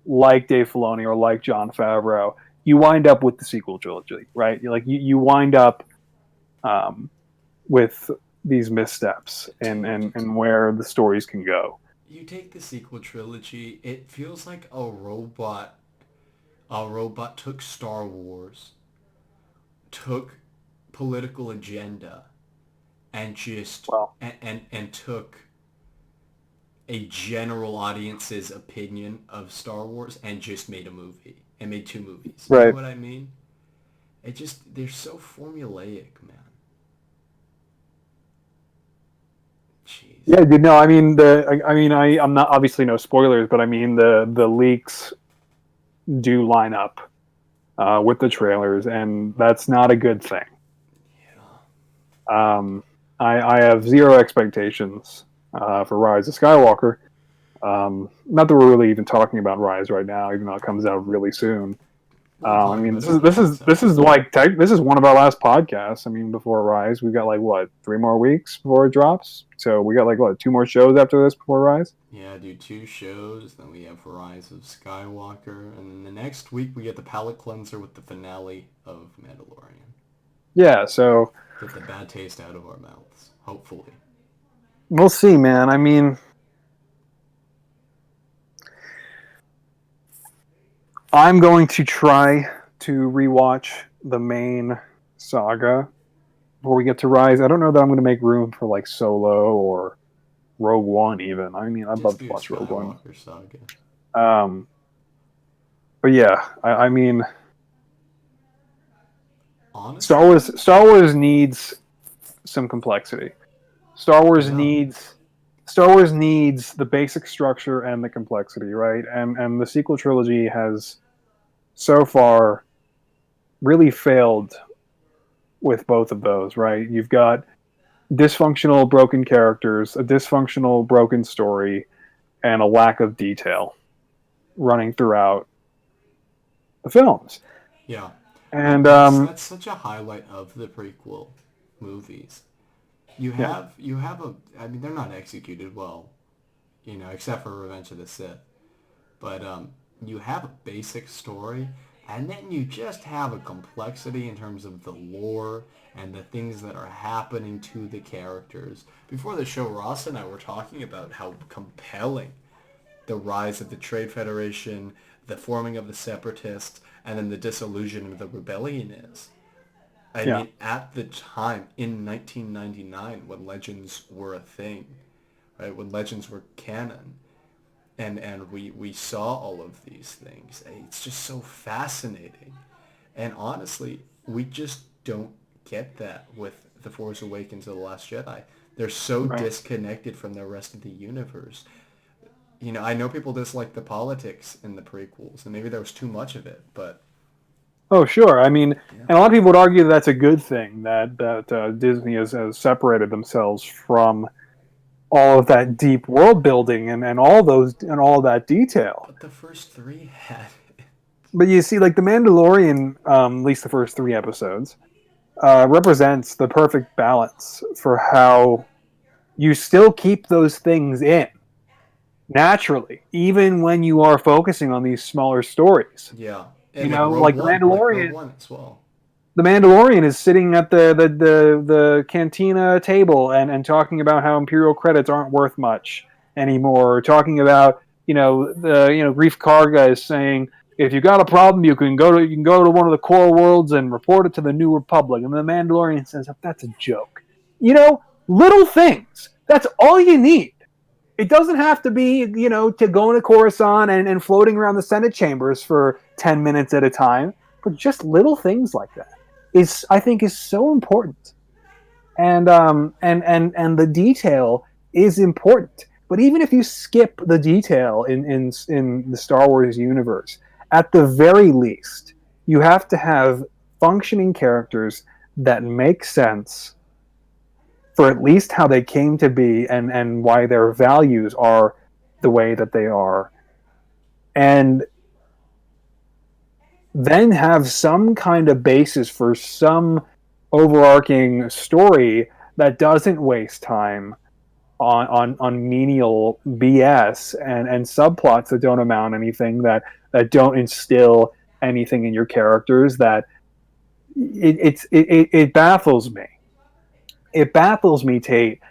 like Dave Filoni or like Jon Favreau, you wind up with the sequel trilogy, right? You wind up with these missteps and where the stories can go. You take the sequel trilogy, it feels like a robot took Star Wars, took political agenda, and just and took a general audience's opinion of Star Wars and just made a movie and made 2 movies. You know what I mean? They're so formulaic, man. Jeez. Yeah, dude. No, I mean I'm not, obviously no spoilers, but I mean the leaks do line up with the trailers, and that's not a good thing. Yeah. I have zero expectations for Rise of Skywalker. Not that we're really even talking about Rise right now, even though it comes out really soon. I mean, this is one of our last podcasts. I mean, before Rise, we've got 3 more weeks before it drops. So we got 2 more shows after this before Rise. Yeah, do 2 shows. Then we have Rise of Skywalker, and then the next week we get the palate cleanser with the finale of Mandalorian. Yeah, so get the bad taste out of our mouths. Hopefully, we'll see, man. I mean, I'm going to try to rewatch the main saga before we get to Rise. I don't know that I'm going to make room for Solo or Rogue One even. I mean, I'd love to watch Rogue One. Saga. But yeah, I mean, honestly, Star Wars needs some complexity. Star Wars needs the basic structure and the complexity, right? And the sequel trilogy has so far really failed with both of those, right? You've got dysfunctional, broken characters, a dysfunctional, broken story, and a lack of detail running throughout the films. Yeah. And that's such a highlight of the prequel movies. You have I mean, they're not executed well, except for Revenge of the Sith. But you have a basic story, and then you just have a complexity in terms of the lore and the things that are happening to the characters. Before the show, Ross and I were talking about how compelling the rise of the Trade Federation, the forming of the Separatists, and then the dissolution of the rebellion is. I mean, at the time, in 1999, when Legends were a thing, right, when Legends were canon, and we saw all of these things, it's just so fascinating. And honestly, we just don't get that with The Force Awakens and The Last Jedi. They're so disconnected from the rest of the universe. I know people dislike the politics in the prequels, and maybe there was too much of it, but... Oh, sure. I mean, and a lot of people would argue that's a good thing, that Disney has separated themselves from all of that deep world building and all that detail. But the first 3 had it. But you see, The Mandalorian, at least the first 3 episodes, represents the perfect balance for how you still keep those things in naturally, even when you are focusing on these smaller stories. Yeah. And the Mandalorian, Rogue One as well. The Mandalorian is sitting at the cantina table and talking about how Imperial credits aren't worth much anymore. Or talking about Grief Karga is saying, if you got a problem, you can go to one of the core worlds and report it to the New Republic. And the Mandalorian says, that's a joke. Little things. That's all you need. It doesn't have to be, to go into Coruscant and floating around the Senate chambers for 10 minutes at a time. But just little things like that I think is so important. And the detail is important. But even if you skip the detail in the Star Wars universe, at the very least, you have to have functioning characters that make sense for at least how they came to be and why their values are the way that they are. And then have some kind of basis for some overarching story that doesn't waste time on menial BS and subplots that don't amount to anything, that don't instill anything in your characters. That it baffles me. It baffles me, Tate,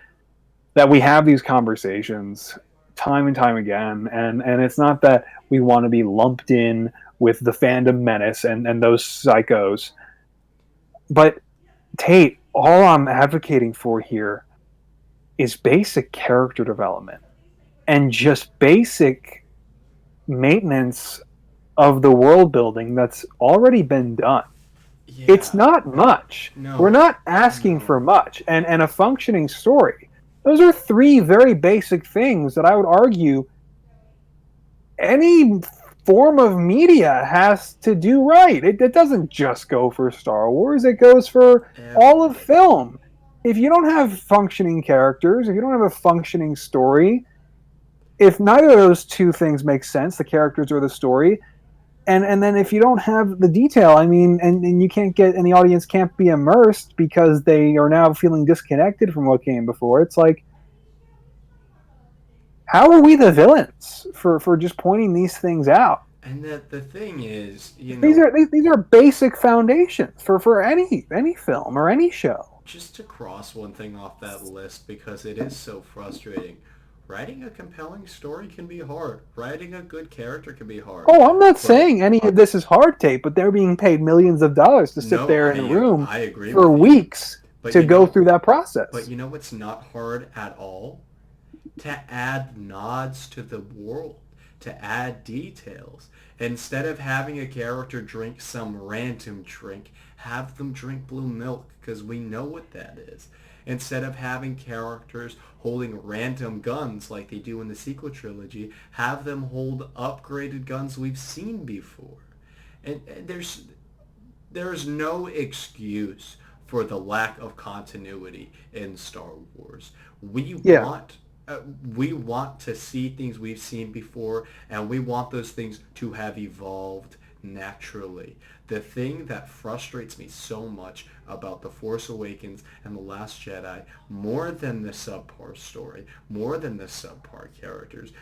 that we have these conversations time and time again, and it's not that we want to be lumped in with the fandom menace and those psychos, but Tate, all I'm advocating for here is basic character development and just basic maintenance of the world building that's already been done. Yeah. It's not much. No. We're not asking for much. And a functioning story. Those are three very basic things that I would argue any form of media has to do right. It doesn't just go for Star Wars. It goes for all of film. If you don't have functioning characters, if you don't have a functioning story, if neither of those two things make sense, the characters or the story, and then if you don't have the detail, I mean, and you can't get, and the audience can't be immersed because they are now feeling disconnected from what came before, it's like, how are we the villains for just pointing these things out? And that the thing is, you know, these are basic foundations for any film or any show. Just to cross one thing off that list, because it is so frustrating. Writing a compelling story can be hard. Writing a good character can be hard. Oh, I'm not saying any of this is hard, Tate, but they're being paid millions of dollars to sit there in a room for weeks to go through that process. But you know what's not hard at all? To add nods to the world, to add details. Instead of having a character drink some random drink, have them drink blue milk, because we know what that is. Instead of having characters holding random guns like they do in the sequel trilogy, have them hold upgraded guns we've seen before. And there's no excuse for the lack of continuity in Star Wars. We want to see things we've seen before, and we want those things to have evolved naturally. The thing that frustrates me so much about The Force Awakens and The Last Jedi, more than the subpar story, more than the subpar characters,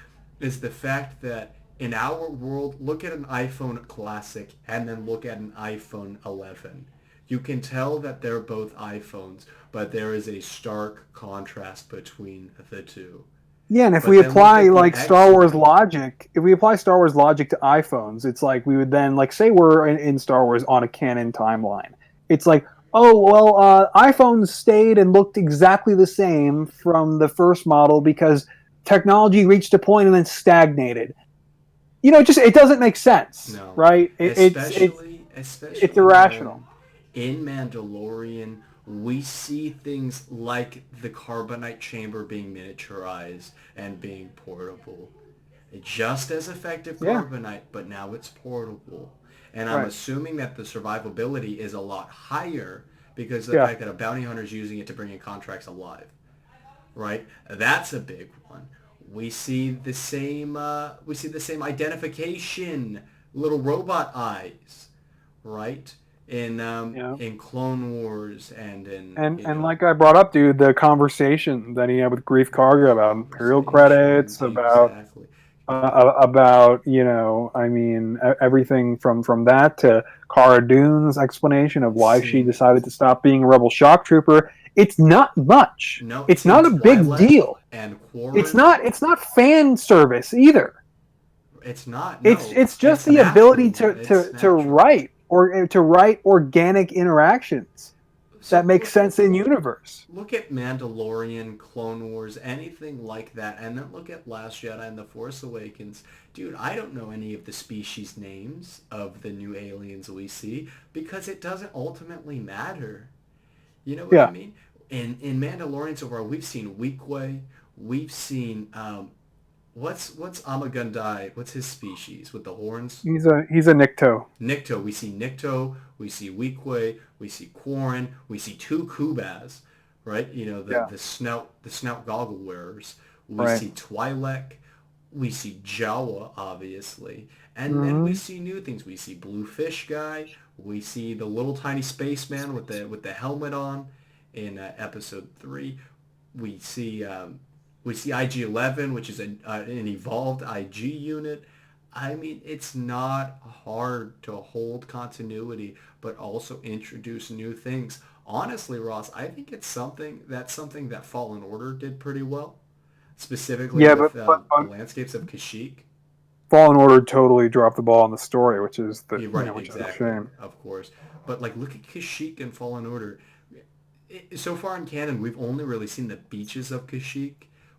is the fact that in our world, look at an iPhone Classic and then look at an iPhone 11. You can tell that they're both iPhones, but there is a stark contrast between the two. Yeah, and if we apply like Star Wars logic, to iPhones, it's like we would then, like, say we're in Star Wars on a canon timeline. It's like, oh, well, iPhones stayed and looked exactly the same from the first model because technology reached a point and then stagnated. You know, it doesn't make sense, right? Especially it's irrational. In Mandalorian, we see things like the carbonite chamber being miniaturized and being portable. Just as effective carbonite, but now it's portable. And I'm assuming that the survivability is a lot higher because of the fact that a bounty hunter is using it to bring in contracts alive. Right? That's a big one. We see the same identification, little robot eyes, right? In Clone Wars and like I brought up, dude, the conversation that he had with Grief Karga about Imperial credits, about I mean, everything from that to Cara Dune's explanation of why she decided to stop being a rebel shock trooper. It's not much. No, it's not a big deal. And it's not fan service either. It's not. No, it's just the ability to write. Or to write organic interactions that make sense in universe. Look at Mandalorian, Clone Wars, anything like that, and then look at Last Jedi and The Force Awakens. Dude, I don't know any of the species names of the new aliens we see because it doesn't ultimately matter. You know what I mean? In Mandalorian so far, we've seen Weequay, we've seen What's Amagundai? What's his species with the horns? He's a Nikto. Nikto. We see Nikto. We see Weequay. We see Quarren. We see two Kubas, right? You know the snout goggle wearers. We see Twi'lek. We see Jawa, obviously, and we Hmm. see new things. We see Blue Fish Guy. We see the little tiny spaceman with the helmet on in episode 3. We see IG-11, which is an evolved IG unit. I mean, it's not hard to hold continuity, but also introduce new things. Honestly, Ross, I think that's something that Fallen Order did pretty well, specifically Yeah, with the but landscapes of Kashyyyk. Fallen Order totally dropped the ball on the story, which is You're right, which is a exactly, shame. of course. But like, look at Kashyyyk and Fallen Order. So far in canon, we've only really seen the beaches of Kashyyyk.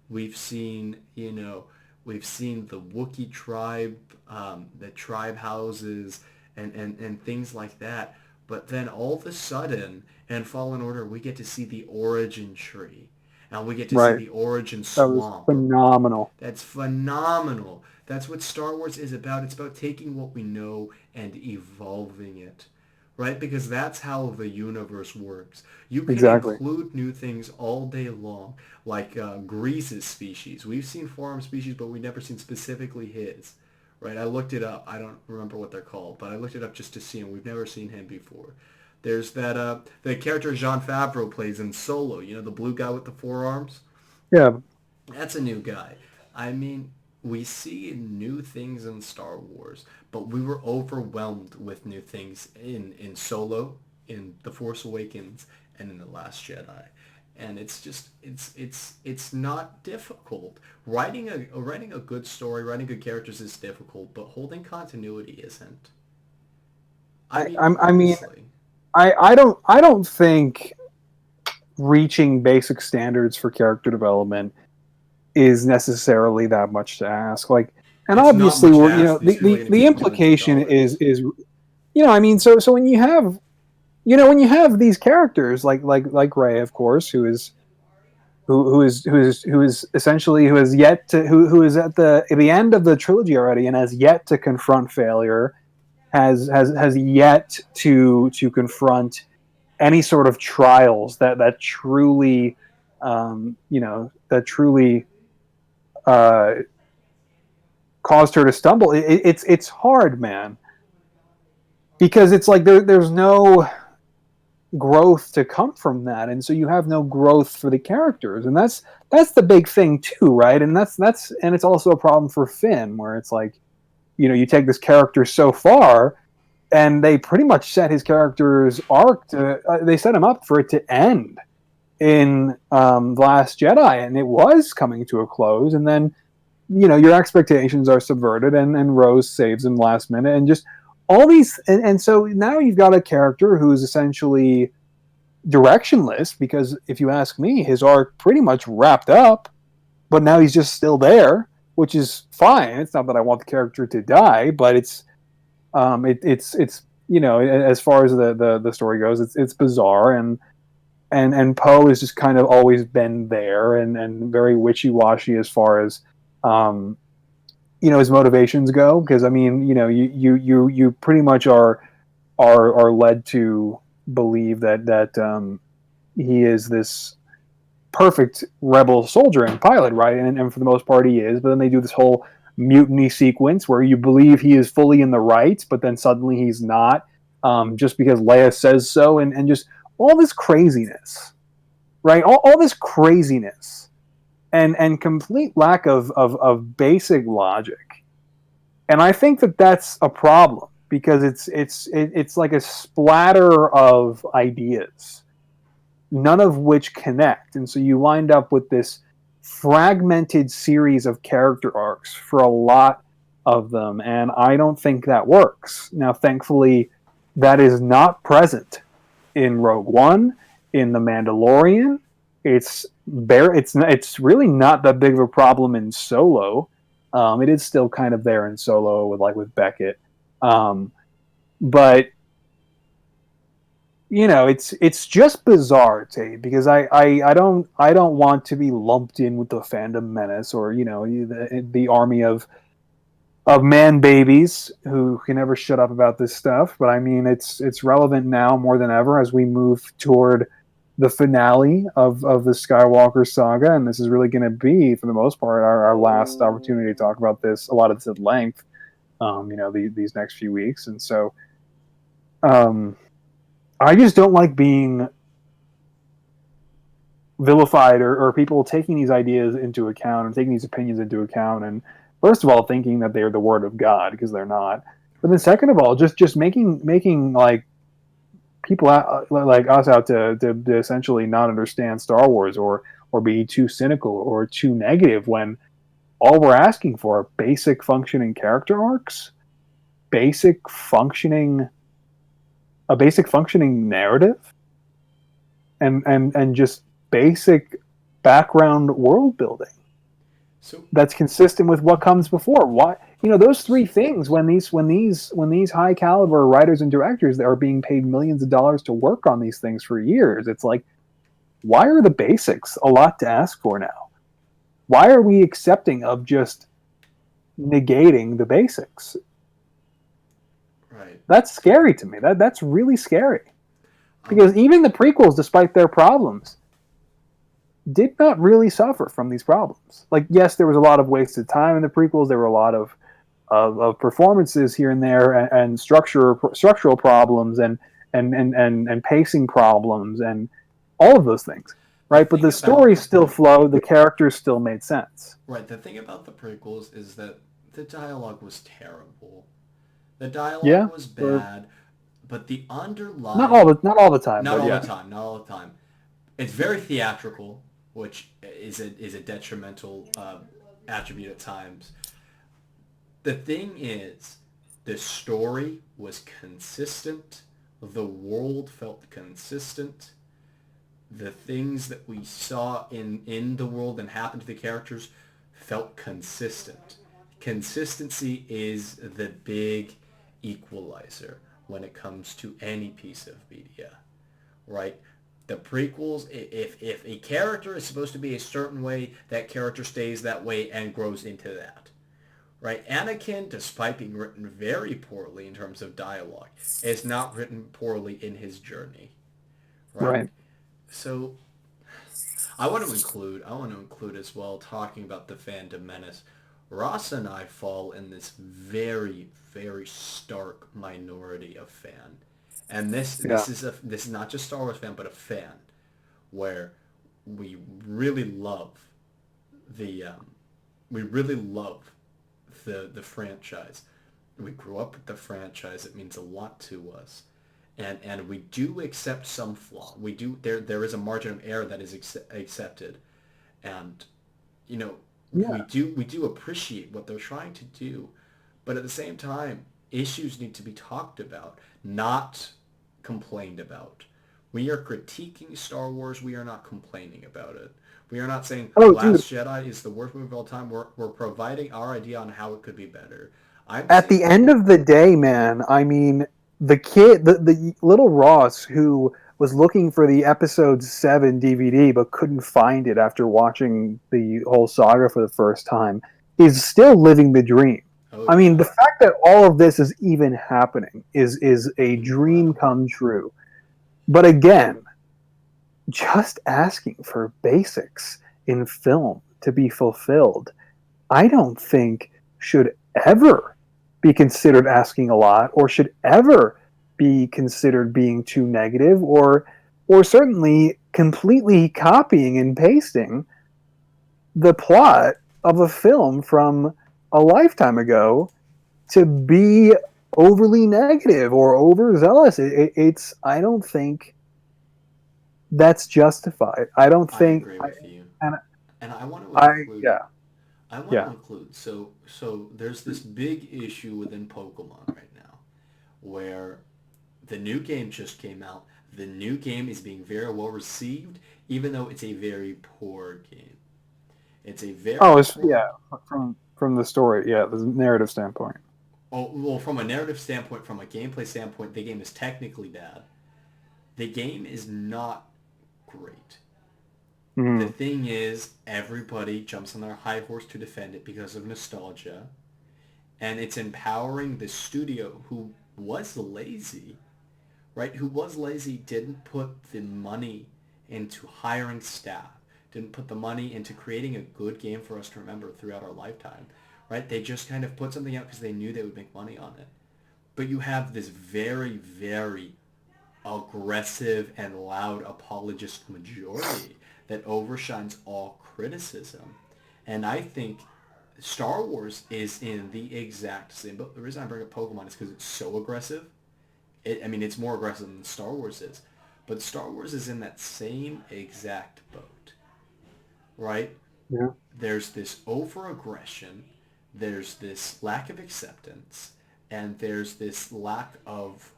We've seen, we've seen the Wookiee tribe, the tribe houses, and things like that. But then all of a sudden, in Fallen Order, we get to see the origin tree. And we get to see Right. the origin That was swamp. phenomenal. That's phenomenal. That's what Star Wars is about. It's about taking what we know and evolving it, right? Because that's how the universe works. You can Exactly. include new things all day long, like Grease's species. We've seen forearm species, but we've never seen specifically his, right? I looked it up. I don't remember what they're called, but I looked it up just to see him. We've never seen him before. There's that the character Jean Favreau plays in Solo. You know, the blue guy with the forearms. Yeah. That's a new guy. I mean, we see new things in Star Wars, but we were overwhelmed with new things in Solo, in The Force Awakens, and in The Last Jedi. And it's just it's not difficult. Writing a good story, writing good characters is difficult, but holding continuity isn't. I mean, I mean, honestly. I don't think reaching basic standards for character development is necessarily that much to ask. Like, and It's not obviously, much to we're ask. These people are getting the paid millions of implication dollars. is I mean, so when you have when you have these characters like Ray, of course, who is essentially who has yet to who is at the end of the trilogy already and has yet to confront failure, has yet to confront any sort of trials that truly that truly uh, caused her to stumble. It's hard, man, because it's like there's no growth to come from that, and so you have no growth for the characters, and that's the big thing too, right? And that's and it's also a problem for Finn, where it's like you take this character so far, and they pretty much set his character's arc to they set him up for it to end in The Last Jedi, and it was coming to a close, and then your expectations are subverted, and Rose saves him last minute, and just all these, and so now you've got a character who's essentially directionless, because if you ask me, his arc pretty much wrapped up, but now he's just still there, which is fine. It's not that I want the character to die, but it's as far as the story goes, it's bizarre, and Poe has just kind of always been there, and very wishy-washy as far as um, his motivations go, because I mean, you pretty much are led to believe that he is this perfect rebel soldier and pilot, right? And for the most part, he is. But then they do this whole mutiny sequence where you believe he is fully in the right, but then suddenly he's not, just because Leia says so, and just all this craziness, right? All this craziness, and complete lack of basic logic. And I think that that's a problem, because it's like a splatter of ideas, none of which connect, and so you wind up with this fragmented series of character arcs for a lot of them, and I don't think that works. Now, thankfully, that is not present in Rogue One, in The Mandalorian. It's really not that big of a problem in Solo. It is still kind of there in Solo with Beckett, um, but it's just bizarre, Tate, because I don't want to be lumped in with the Phantom Menace, or the army of man babies who can never shut up about this stuff. But I mean, it's relevant now more than ever as we move toward the finale of the Skywalker saga, and this is really going to be, for the most part, our last opportunity to talk about this, a lot of this at length, these next few weeks. And so I just don't like being vilified or people taking these ideas into account and taking these opinions into account. And first of all, thinking that they're the word of God, because they're not. But then second of all, just making like people out, like us out to essentially not understand Star Wars or be too cynical or too negative, when all we're asking for are basic functioning character arcs, a basic functioning narrative, and just basic background world building So that's consistent with what comes before. Why, those three things, when these high caliber writers and directors that are being paid millions of dollars to work on these things for years, it's like, why are the basics a lot to ask for now? Why are we accepting of just negating the basics? right. That's scary to me. That's really scary, Um, because even the prequels, despite their problems, did not really suffer from these problems. Like, yes, there was a lot of wasted time in the prequels. There were a lot of performances here and there, and structural problems, and pacing problems, and all of those things, the right? But thing the about story the still flowed. The characters still made sense. right, the thing about the prequels is that the dialogue was terrible. The dialogue Yeah, was or bad, but the underlying not all the time, not but all the yeah, time, not all the time. It's very theatrical, which is a detrimental attribute at times. The thing is, the story was consistent. The world felt consistent. The things that we saw in the world and happened to the characters felt consistent. Consistency is the big equalizer when it comes to any piece of media, right? The prequels, if a character is supposed to be a certain way, that character stays that way and grows into that, right? Anakin, despite being written very poorly in terms of dialogue, is not written poorly in his journey, right? right. So I want to include as well, talking about the fandom menace. Ross and I fall in this very, very stark minority of fan. And Yeah. this is not just Star Wars fan, but a fan, where we really love the we really love the franchise. We grew up with the franchise. It means a lot to us, and we do accept some flaw. We do there is a margin of error that is accepted, and you know Yeah. we do appreciate what they're trying to do, but at the same time, issues need to be talked about, not complained about. We are critiquing Star Wars. We are not complaining about it. We are not saying Oh, dude. Last Jedi is the worst movie of all time. We're providing our idea on how it could be better. I'm At saying, the end of the day, man, I mean, the little Ross who was looking for the episode 7 DVD but couldn't find it after watching the whole saga for the first time, is still living the dream. oh I mean, yeah, the fact that all of this is even happening is a dream incredible. come true. But again, just asking for basics in film to be fulfilled, I don't think should ever be considered asking a lot, or should ever be considered being too negative, or certainly completely copying and pasting the plot of a film from a lifetime ago to be overly negative or overzealous. It's, I don't think that's justified. I don't I think agree with you, and and I want to I include. yeah, I want to yeah. include. So there's this big issue within Pokemon right now, where the new game just came out. The new game is being very well received, even though it's a very poor game. It's a very Oh, it's, poor. yeah, from the story, yeah, the narrative standpoint. Oh, well, from a narrative standpoint, from a gameplay standpoint, the game is technically bad. The game is not great. The Mm. thing is, everybody jumps on their high horse to defend it because of nostalgia, and it's empowering the studio who was lazy, right? Who was lazy, didn't put the money into hiring staff, didn't put the money into creating a good game for us to remember throughout our lifetime, right? They just kind of put something out because they knew they would make money on it. But you have this very, very aggressive and loud apologist majority that overshines all criticism. And I think Star Wars is in the exact same boat. The reason I bring up Pokemon is because it's so aggressive. It's more aggressive than Star Wars is. But Star Wars is in that same exact boat, right? Yeah. There's this over-aggression, there's this lack of acceptance, and there's this lack of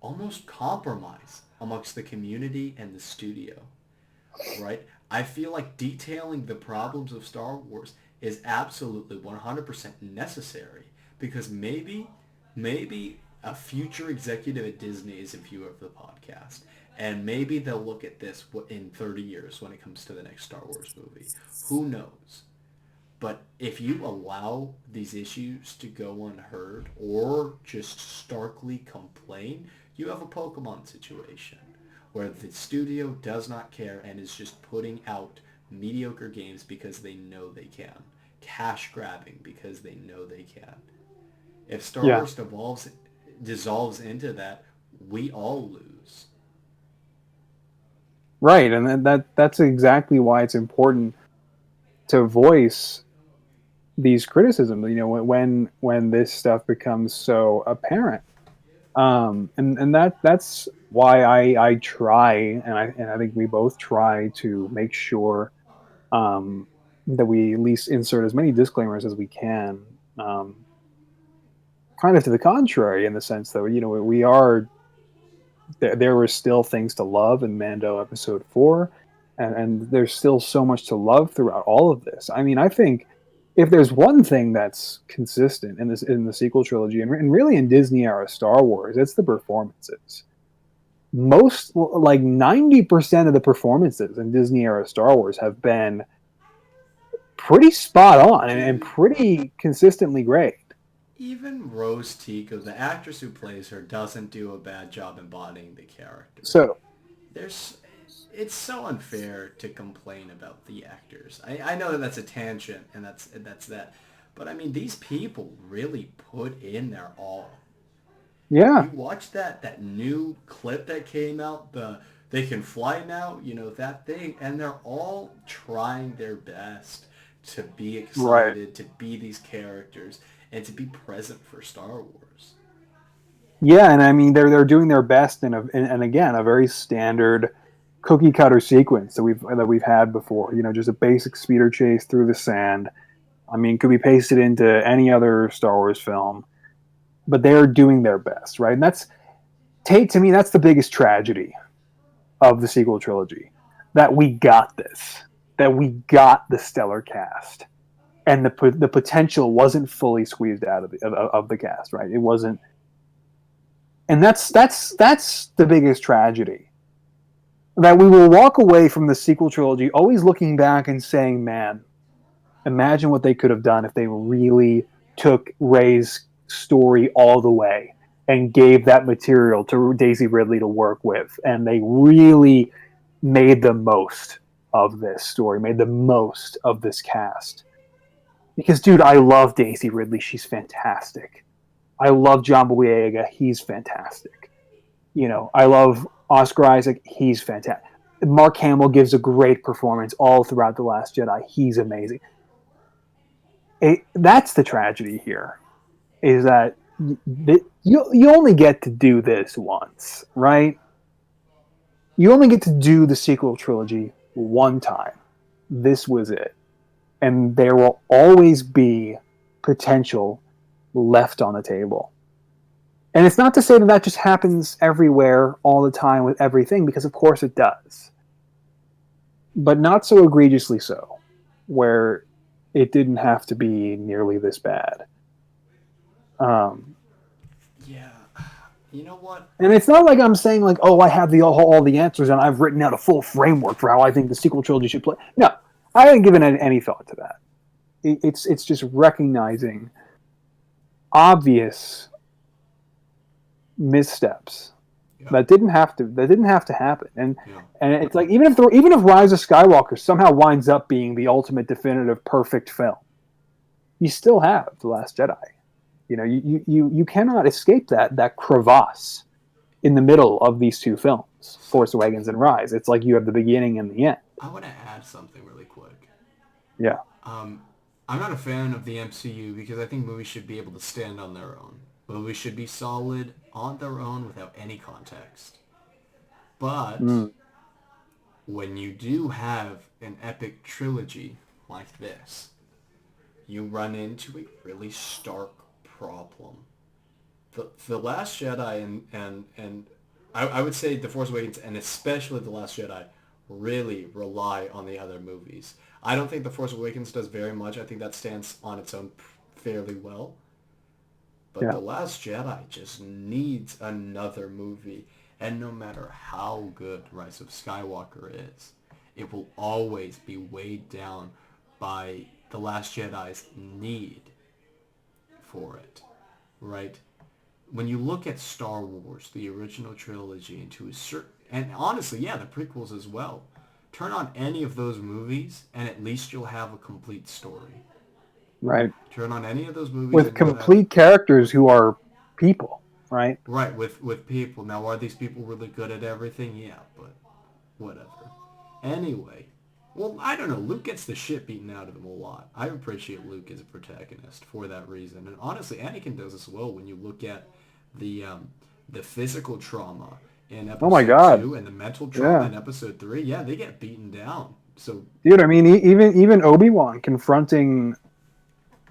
almost compromise amongst the community and the studio, right? I feel like detailing the problems of Star Wars is absolutely 100% necessary because maybe a future executive at Disney is a viewer of the podcast, and maybe they'll look at this in 30 years when it comes to the next Star Wars movie. Who knows? But if you allow these issues to go unheard or just starkly complain, you have a Pokemon situation where the studio does not care and is just putting out mediocre games because they know they can. Cash grabbing because they know they can. If Star Wars dissolves into that, we all lose. Right, and that's exactly why it's important to voice these criticisms. You know, when this stuff becomes so apparent, and that's why I try, and I think we both try to make sure that we at least insert as many disclaimers as we can. Kind of to the contrary, in the sense that we are there were still things to love in Mando Episode 4, and there's still so much to love throughout all of this. I mean, I think if there's one thing that's consistent in the sequel trilogy and really in Disney era Star Wars, it's the performances. Most, like 90% of the performances in Disney era Star Wars have been pretty spot on and pretty consistently great. Even Rose Tico, the actress who plays her, doesn't do a bad job embodying the character. So it's so unfair to complain about the actors. I know that that's a tangent and that's that, but I mean these people really put in their all. Yeah. You watch that new clip that came out, they can fly now, that thing, and they're all trying their best to be excited, to be these characters, and to be present for Star Wars. Yeah, and I mean they're doing their best in again a very standard cookie cutter sequence that we've had before. Just a basic speeder chase through the sand. I mean, could be pasted into any other Star Wars film, but they're doing their best, right? And that's Tate, to me, that's the biggest tragedy of the sequel trilogy, that we got this, that we got the stellar cast, and the potential wasn't fully squeezed out of the cast, right? It wasn't, and that's the biggest tragedy. That we will walk away from the sequel trilogy always looking back and saying, man, imagine what they could have done if they really took Rey's story all the way and gave that material to Daisy Ridley to work with, and they really made the most of this story, made the most of this cast. Because, dude, I love Daisy Ridley. She's fantastic. I love John Boyega. He's fantastic. I love Oscar Isaac. He's fantastic. Mark Hamill gives a great performance all throughout The Last Jedi. He's amazing. That's the tragedy here, is that you only get to do this once, right? You only get to do the sequel trilogy one time. This was it. And there will always be potential left on the table. And it's not to say that just happens everywhere all the time with everything, because of course it does. But not so egregiously so, where it didn't have to be nearly this bad. Yeah. You know what? And it's not like I'm saying like, oh, I have all the answers and I've written out a full framework for how I think the sequel trilogy should play. No, I haven't given any thought to that. It's just recognizing obvious missteps Yeah. That didn't have to happen. And Yeah. and it's like even if Rise of Skywalker somehow winds up being the ultimate definitive perfect film, you still have The Last Jedi. You know, you cannot escape that crevasse in the middle of these two films, Force Awakens and Rise. It's like you have the beginning and the end. I want to add something really quick. Yeah. I'm not a fan of the MCU because I think movies should be able to stand on their own. Movies should be solid on their own without any context. But when you do have an epic trilogy like this, you run into a really stark problem. The Last Jedi and I would say The Force Awakens and especially The Last Jedi really rely on the other movies. I don't think The Force Awakens does very much. I think that stands on its own fairly well. But The Last Jedi just needs another movie. And no matter how good Rise of Skywalker is, it will always be weighed down by The Last Jedi's need for it, right? When you look at Star Wars, the original trilogy, into a certain, and honestly, yeah, the prequels as well, turn on any of those movies, and at least you'll have a complete story. Right. Turn on any of those movies with and complete characters who are people, right? Right, with people. Now, are these people really good at everything? Yeah, but whatever. Anyway, well, I don't know. Luke gets the shit beaten out of him a lot. I appreciate Luke as a protagonist for that reason. And honestly, Anakin does as well when you look at the physical trauma in episode 2 and the mental trauma in episode 3. Yeah, they get beaten down. So, dude, I mean, even Obi-Wan confronting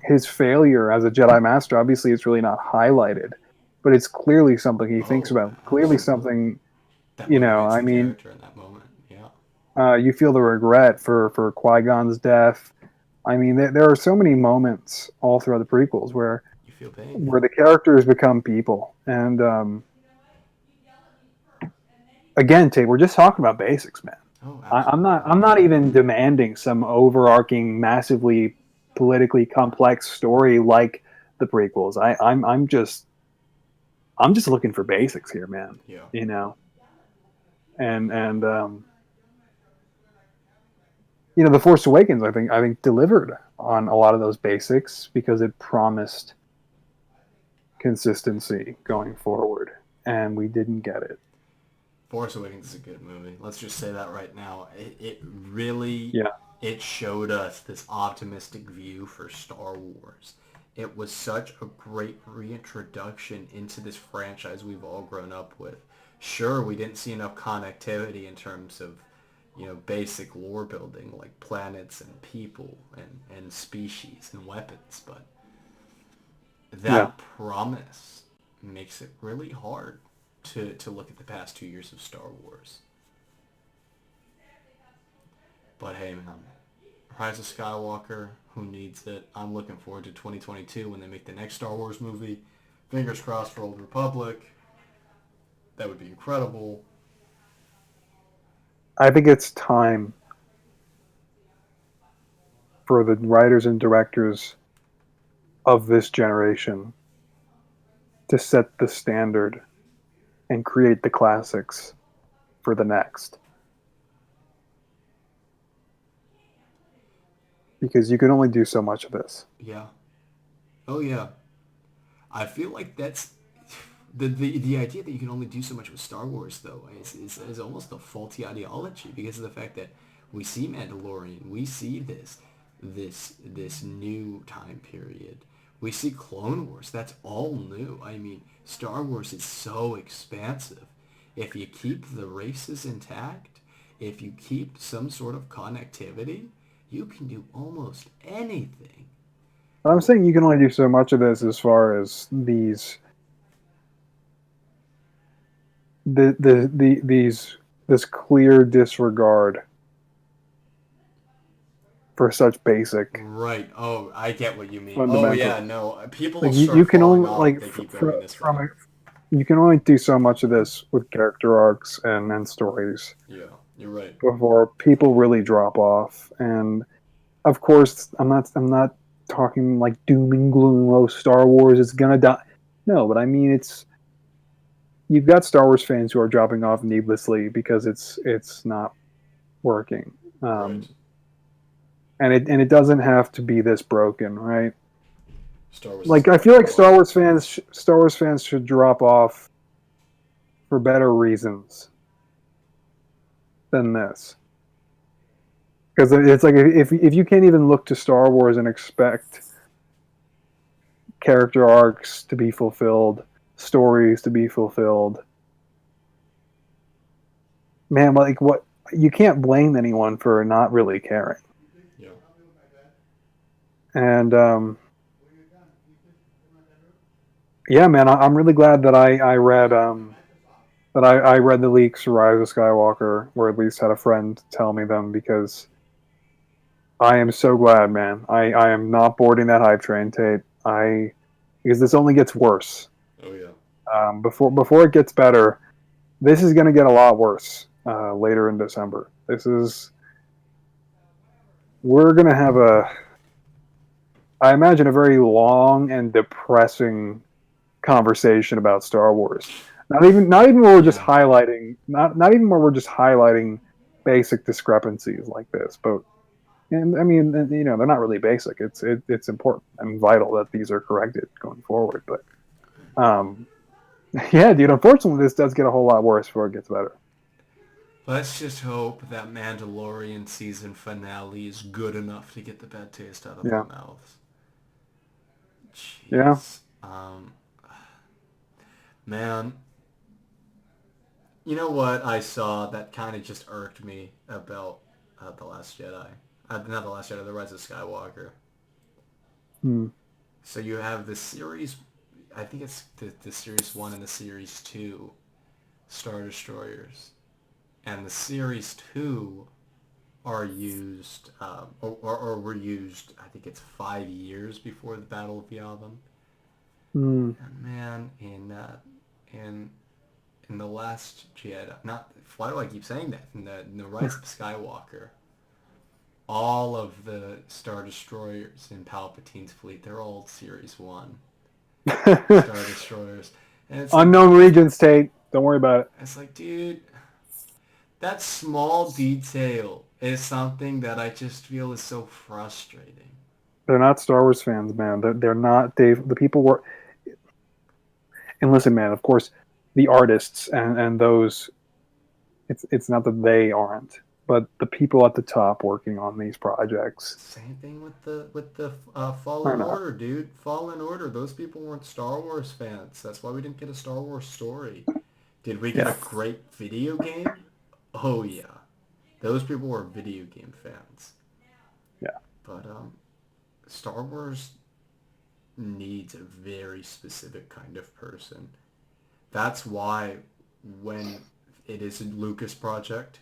his failure as a Jedi Master, obviously it's really not highlighted, but it's clearly something he thinks about. Clearly something, that you know, I mean, character in that moment. Yeah. You feel the regret for Qui-Gon's death. I mean, there are so many moments all throughout the prequels where you feel pain, where the characters become people. And again, Tate, we're just talking about basics, man. Oh, I'm not even demanding some overarching, massively politically complex story like the prequels. I'm just looking for basics here, man. Yeah. You know, and you know, The Force Awakens, I think delivered on a lot of those basics because it promised consistency going forward, and we didn't get it. Force Awakens is a good movie. Let's just say that right now. It really, it showed us this optimistic view for Star Wars. It was such a great reintroduction into this franchise we've all grown up with. Sure, we didn't see enough connectivity in terms of, you know, basic lore building like planets and people and species and weapons, but that promise makes it really hard to look at the past 2 years of Star Wars. But hey, man, Rise of Skywalker, who needs it? I'm looking forward to 2022 when they make the next Star Wars movie. Fingers crossed for Old Republic. That would be incredible. I think it's time for the writers and directors of this generation to set the standard and create the classics for the next. Because you can only do so much of this. Yeah. Oh, yeah. I feel like that's... The idea that you can only do so much with Star Wars, though, is almost a faulty ideology because of the fact that we see Mandalorian, we see this new time period. We see Clone Wars. That's all new. I mean, Star Wars is so expansive. If you keep the races intact, if you keep some sort of connectivity, you can do almost anything. I'm saying you can only do so much of this as far as these this clear disregard for such basic. Right. Oh, I get what you mean. Oh yeah, no. People like start you can falling only off like if they keep going this way. You can only do so much of this with character arcs and stories. Yeah, you're right. Before people really drop off, and of course, I'm not talking like doom and gloom. Oh, Star Wars is gonna die. No, but I mean you've got Star Wars fans who are dropping off needlessly because it's not working. Right. And it doesn't have to be this broken, right? Star Wars is Like a I feel like black mark. Star Wars fans should drop off for better reasons than this. Because it's like if you can't even look to Star Wars and expect character arcs to be fulfilled, stories to be fulfilled, man, like what you can't blame anyone for not really caring. Yeah. And yeah, man, I'm really glad that I read I read the leaks for Rise of Skywalker, or at least had a friend tell me them, because I am so glad, man. I am not boarding that hype train, Tate. Because this only gets worse. Oh yeah. Before it gets better, this is going to get a lot worse later in December. We're going to have I imagine, a very long and depressing conversation about Star Wars. Not even where we're just highlighting, not even where we're just highlighting basic discrepancies like this, but. And I mean, they're not really basic. It's important and vital that these are corrected going forward. But yeah, dude. Unfortunately, this does get a whole lot worse before it gets better. Let's just hope that Mandalorian season finale is good enough to get the bad taste out of Yeah. our mouths. Yeah. Jeez. Man, you know what I saw that kind of just irked me about The Last Jedi? Not The Last Jedi, The Rise of Skywalker. Hmm. So you have the series, I think it's the series 1 and the series 2 Star Destroyers. And the series 2 are used, or were used, I think it's 5 years before the Battle of Yavin. Hmm. And man, in The Last Jedi, why do I keep saying that? In the Rise of Skywalker, all of the Star Destroyers in Palpatine's fleet, they're all Series 1 Star Destroyers. And it's Unknown regions, Tate. Don't worry about it. It's like, dude, that small detail is something that I just feel is so frustrating. They're not Star Wars fans, man. They're not. The people were. And listen, man. Of course, the artists and those. It's not that they aren't, but the people at the top working on these projects. Same thing with the Are Fallen not. Order, dude. Fallen Order. Those people weren't Star Wars fans. That's why we didn't get a Star Wars story. Did we get Yeah. a great video game? Oh yeah, those people were video game fans. Yeah. But Star Wars needs a very specific kind of person. That's why when it is a Lucas project,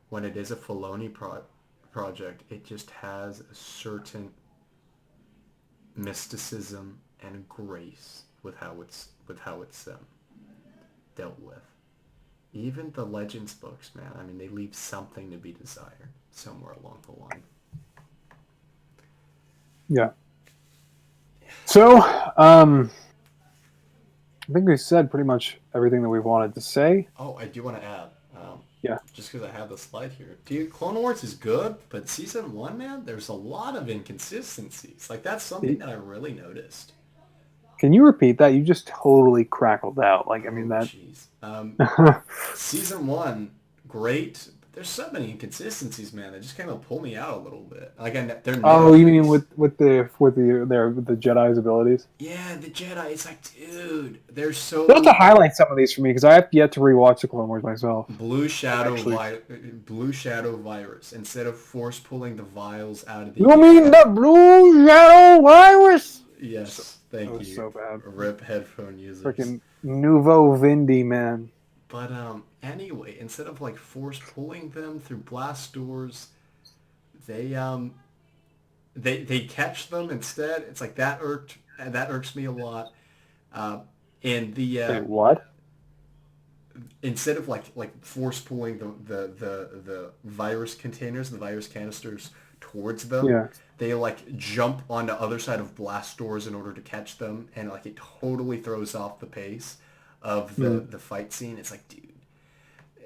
when it is a Filoni project, it just has a certain mysticism and grace with how it's dealt with. Even the Legends books, man, I mean, they leave something to be desired somewhere along the line. Yeah. So, I think we said pretty much everything that we wanted to say. Oh, I do want to add, Yeah. just because I have the slide here. Dude, Clone Wars is good, but Season 1, man, there's a lot of inconsistencies. Like, that's something that I really noticed. Can you repeat that? You just totally crackled out. Like, I mean, that... Jeez. Season 1, great. But there's so many inconsistencies, man. They just kind of pull me out a little bit. Like, they're Oh, you mean nitpicks. with the Jedi's abilities? Yeah, the Jedi. It's like, dude, there's so... You'll have to highlight some of these for me, because I have yet to rewatch the Clone Wars myself. Blue Shadow virus. Instead of force pulling the vials out of the... You mean the Blue Shadow virus? Yes, thank you. That was so bad. RIP headphone users. Freaking Nouveau Vindy, man. But anyway, instead of like force pulling them through blast doors, they catch them instead. It's like that irks me a lot. And the Wait, what? Instead of like force pulling the virus containers, the virus canisters towards them, Yeah. they like jump on the other side of blast doors in order to catch them, and like it totally throws off the pace of the fight scene. It's like, dude,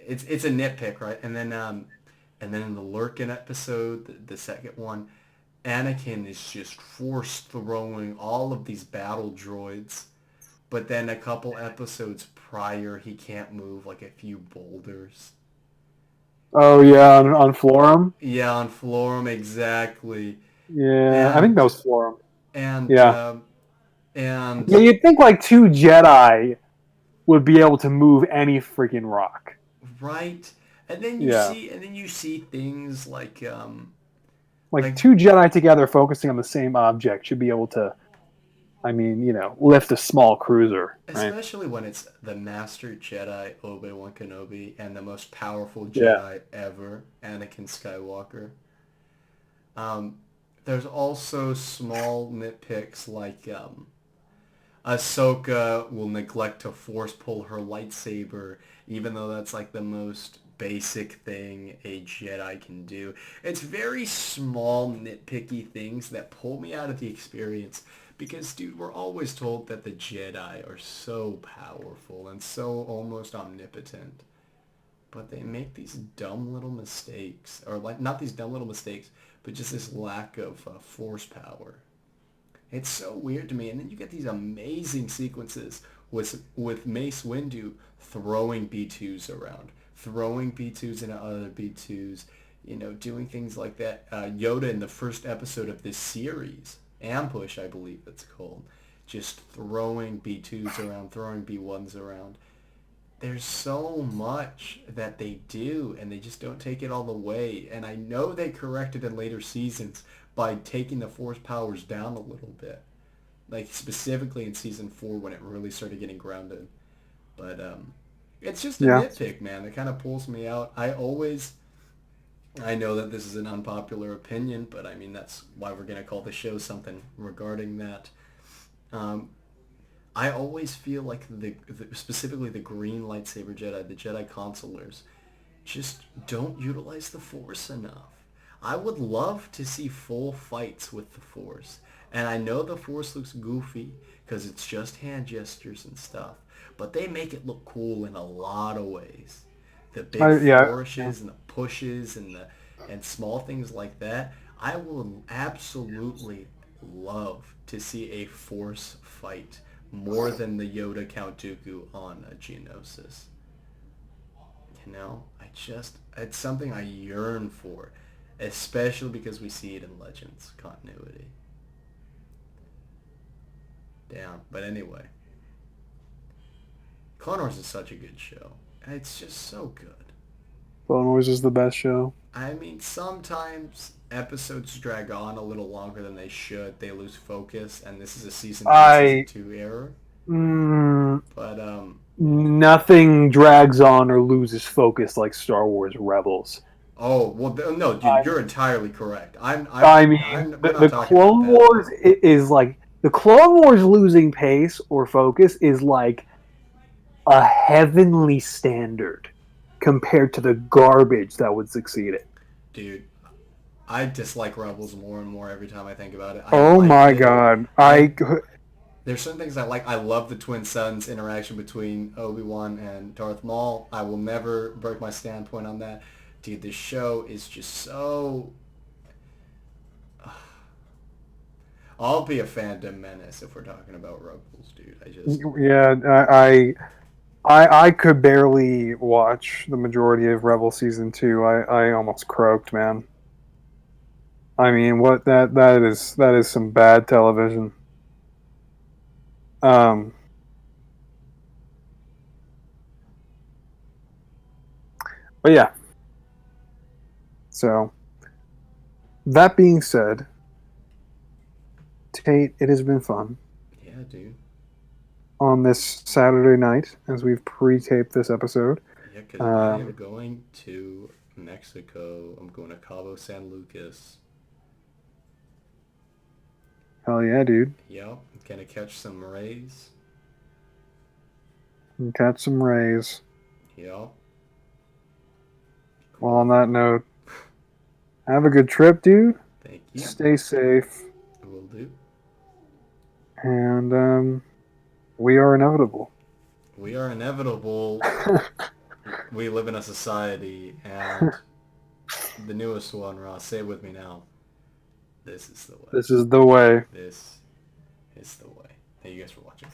it's a nitpick, right? And then in the Lurkin episode, the second one, Anakin is just force throwing all of these battle droids, but then a couple episodes prior, he can't move like a few boulders. Oh yeah, on Florum. Yeah, on Florum, exactly. Yeah, I And think that was Florum. and Yeah. and Yeah, you'd think like two Jedi would be able to move any freaking rock. right, and then Yeah. you see things like Like two Jedi together focusing on the same object should be able to, I mean, lift a small cruiser, right? especially when it's the Master Jedi Obi-Wan Kenobi and the most powerful Yeah. Jedi ever, Anakin Skywalker. There's also small nitpicks like Ahsoka will neglect to force pull her lightsaber, even though that's like the most basic thing a Jedi can do. It's very small, nitpicky things that pull me out of the experience because, dude, we're always told that the Jedi are so powerful and so almost omnipotent. But they make these dumb little mistakes, or like not these dumb little mistakes, but just this lack of force power. It's so weird to me. And then you get these amazing sequences with Mace Windu throwing B2s around, throwing B2s into other B2s, doing things like that. Yoda in the first episode of this series, Ambush, I believe it's called, just throwing B2s around, throwing B1s around. There's so much that they do, and they just don't take it all the way. And I know they corrected in later seasons by taking the force powers down a little bit, like specifically in season 4 when it really started getting grounded. But it's just a nitpick, man. It kind of pulls me out. I know that this is an unpopular opinion, but I mean that's why we're gonna call the show something regarding that. I always feel like specifically the green lightsaber Jedi, the Jedi consulars, just don't utilize the Force enough. I would love to see full fights with the Force. And I know the Force looks goofy because it's just hand gestures and stuff, but they make it look cool in a lot of ways. The big flourishes and the pushes and small things like that. I will absolutely love to see a Force fight more than the Yoda Count Dooku on Geonosis. It's something I yearn for, especially because we see it in Legends continuity. Damn, but anyway. Clone Wars is such a good show. It's just so good. Clone Wars is the best show. I mean, sometimes episodes drag on a little longer than they should. They lose focus, and this is a season 2 error. But nothing drags on or loses focus like Star Wars Rebels. Oh well, no, dude, you're entirely correct. The Clone Wars is like the Clone Wars losing pace or focus is like a heavenly standard compared to the garbage that would succeed it. Dude, I dislike Rebels more and more every time I think about it. God. There's certain things I like. I love the twin sons interaction between Obi-Wan and Darth Maul. I will never break my standpoint on that. Dude, this show is just so... I'll be a fandom menace if we're talking about Rebels, dude. Yeah, I could barely watch the majority of Rebel Season 2. I almost croaked, man. I mean, that is some bad television. But yeah. So, that being said, Tate, it has been fun. Yeah, dude. On this Saturday night, as we've pre-taped this episode. Yeah, because I am going to Mexico. I'm going to Cabo San Lucas. Hell yeah, dude. Yep, gonna catch some rays. Catch some rays. Yep. Well, on that note, have a good trip, dude. Thank you. Stay safe. Will do. And we are inevitable. We are inevitable. We live in a society, and the newest one, Ross, say it with me now. This is the way. This is the way. This is the way. Thank you guys for watching.